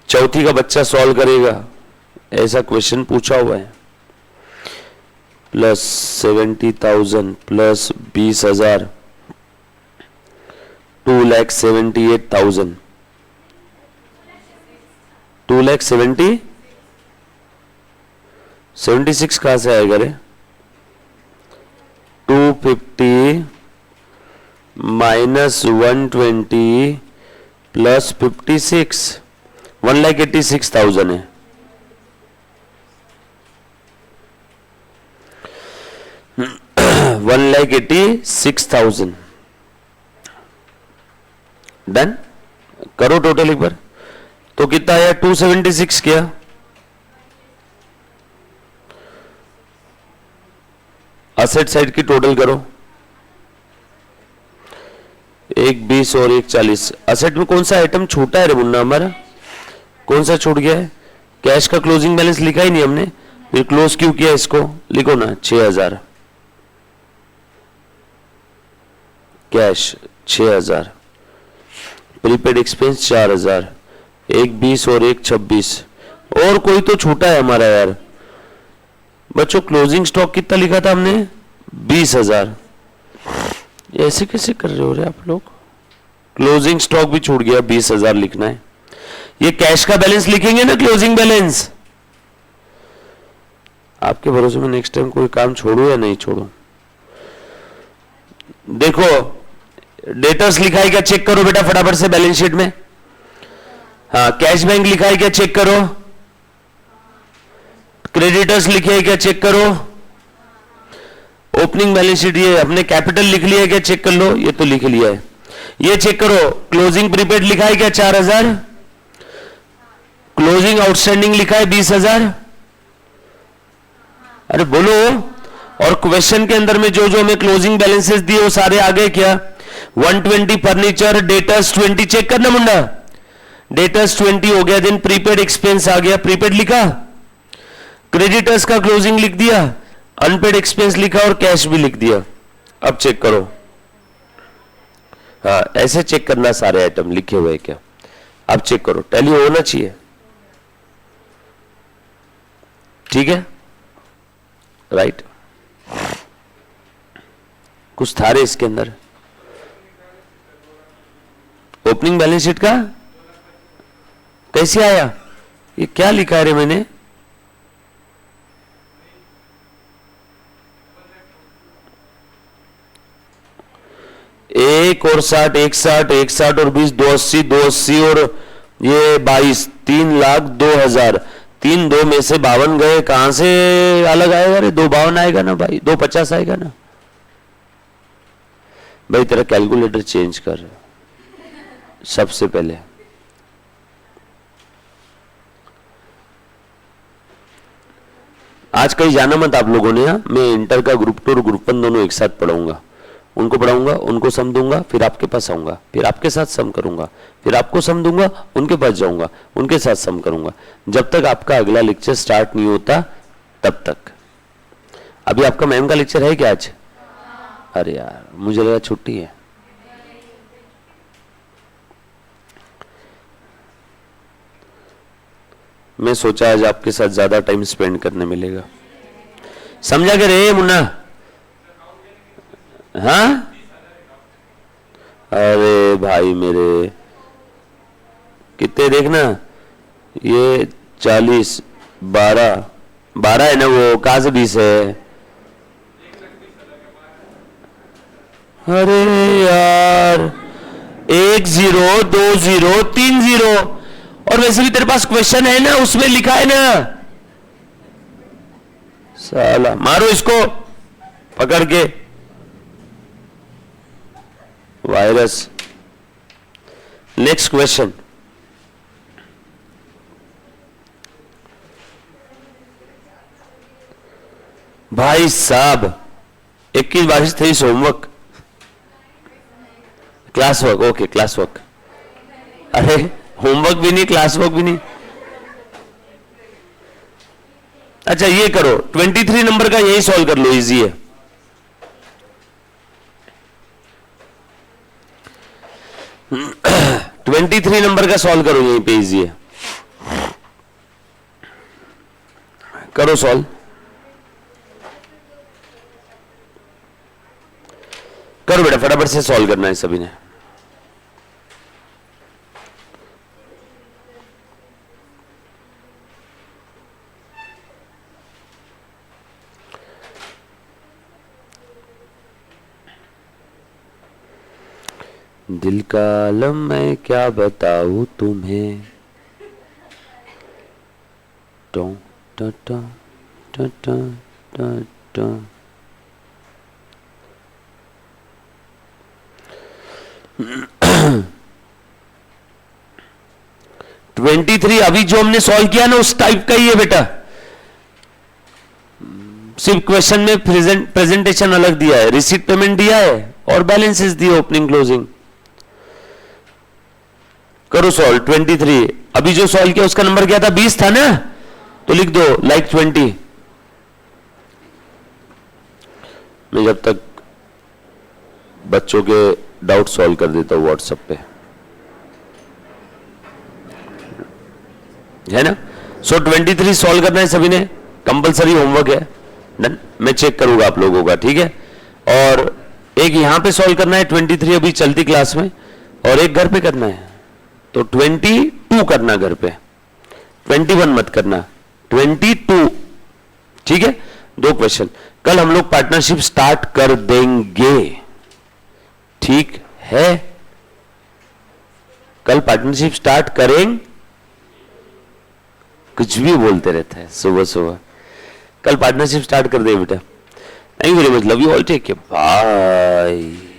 चौथी का बच्चा सॉल्व करेगा, ऐसा क्वेश्चन पूछा हुआ है। Plus 70,000 plus 20,000 2,78,000। 2,76 कहां से आएगा रे? 250 माइनस 120 प्लस 56 1,86,000 है। $1,86,000 डन। करो टोटल एक बार तो कितना आया? 276 क्या? असेट साइड की टोटल करो। 1,20 और 1,40। असेट में कौन सा आइटम छूटा है रे मुन्ना हमारा? कौन सा छूट गया है? कैश का क्लोजिंग बैलेंस लिखा ही नहीं हमने, फिर क्लोज क्यों किया? इसको लिखो ना 6,000। कैश 6,000, प्रीपेड एक्सपेंस 4,000, 1,20 और 1,26। और कोई तो छूटा है हमारा यार बच्चों। क्लोजिंग स्टॉक कितना लिखा था हमने? 20,000। ऐसे कैसे कर रहे हो रे आप लोग? क्लोजिंग स्टॉक भी छूट गया, 20,000 लिखना है। ये कैश का बैलेंस लिखेंगे ना, क्लोजिंग बैलेंस। आपके भरोसे में नेक्स्ट टाइम कोई काम छोड़ू या नहीं छोड़ू। देखो डेटर्स लिखा है क्या? चेक करो बेटा फटाफट से बैलेंस शीट में। हाँ कैश बैंक लिखा है क्या? चेक करो। क्रेडिटर्स लिखे है क्या? चेक करो। ओपनिंग बैलेंस शीट ये अपने कैपिटल लिख लिया है क्या? चेक कर लो। ये तो लिख लिया है। ये चेक करो क्लोजिंग प्रीपेड लिखा है क्या? 4,000। क्लोजिंग आउटस्टैंडिंग लिखा है 20,000। अरे बोलो। और क्वेश्चन के अंदर में जो जो हमें क्लोजिंग बैलेंसेस दिए वो सारे आ गए क्या? 120 फर्नीचर, डेटर्स 20 चेक करना मुंडा। डेटर्स 20 हो गया। देन प्रीपेड एक्सपेंस आ गया, प्रीपेड लिखा। क्रेडिटर्स का क्लोजिंग लिख दिया, अनपेड एक्सपेंस लिखा और कैश भी लिख दिया। अब चेक करो। हाँ ऐसे चेक करना सारे आइटम लिखे हुए क्या। अब चेक करो टैली होना चाहिए। ठीक है राइट। कुछ था रे इसके अंदर। ओपनिंग बैलेंस शीट का कैसे आया? ये क्या लिखा है रे मैंने? एक और 60, 1,60, 1,60 और 20, 2,80, 2,80 और ये 22, 3,02,000। 3,2 में से 52 गए। कहां से अलग आएगा रे? 2,52 आएगा ना भाई, 2,50 आएगा ना भाई। तेरा कैलकुलेटर चेंज कर। सबसे पहले आज कहीं जाना मत आप लोगों ने। मैं इंटर का ग्रुप 2 और ग्रुप 1 दोनों एक साथ पढ़ाऊंगा। उनको पढ़ाऊंगा, उनको सम दूंगा, फिर आपके पास आऊंगा, फिर आपके साथ सम करूंगा, फिर आपको सम दूंगा, उनके पास जाऊंगा, उनके साथ सम करूंगा, जब तक आपका अगला लेक्चर स्टार्ट नहीं होता तब तक। अभी आपका मैम का लेक्चर है क्या आज? अरे यार, मुझे लगा छुट्टी है। मैं सोचा आज आपके साथ ज्यादा टाइम स्पेंड करने मिलेगा। समझा के रे मुन्ना? हाँ, अरे भाई मेरे, कितने देखना, ये 40, 12 है ना, वो कहां से 20 है? अरे यार, 1 0 2 0 3 0। और वैसे भी तेरे पास क्वेश्चन है ना, उसमें लिखा है ना। साला मारो इसको पकड़ के, वायरस। नेक्स्ट क्वेश्चन, भाई साहब 21 22 23 homework, class work, okay class work. अरे होमवर्क भी नहीं, क्लास वर्क भी नहीं। अच्छा ये करो, 23 नंबर का यही सॉल्व कर लो, इजी है। <clears throat> 23 नंबर का सॉल्व करो, यहीं पे इजी है, करो सॉल्व। करो बेटा, फटाफट से सॉल्व करना है सभी ने। दिल का आलम मैं क्या बताऊं तुम्हें, to to to to to to to. Twenty 23 अभी जो हमने सॉल्व किया ना, उस टाइप का ही है बेटा, सिर्फ क्वेश्चन में प्रेजेंटेशन अलग दिया है, रिसीट पेमेंट दिया है और बैलेंसेस दिए, ओपनिंग क्लोजिंग। करो सॉल्व 23। अभी जो सॉल्व किया उसका नंबर क्या था? 20 था ना, तो लिख दो लाइक 20। मैं जब तक बच्चों के डाउट सॉल्व कर देता हूं व्हाट्सएप पे, है ना। सो 23 सॉल्व करना है सभी ने, कंपलसरी होमवर्क है, डन। मैं चेक करूंगा आप लोगों का, ठीक है। और एक यहां पे सॉल्व करना है 23 अभी चलती क्लास में, और एक घर पे करना है। तो 22 करना घर पे, 21 मत करना, 22, ठीक है। 2 क्वेश्चन कल हम लोग पार्टनरशिप स्टार्ट कर देंगे, ठीक है। कल पार्टनरशिप स्टार्ट करेंगे, कुछ भी बोलते रहता है सुबह सुबह। कल पार्टनरशिप स्टार्ट कर दे बेटा। Thank you very much, love you all, take care, bye.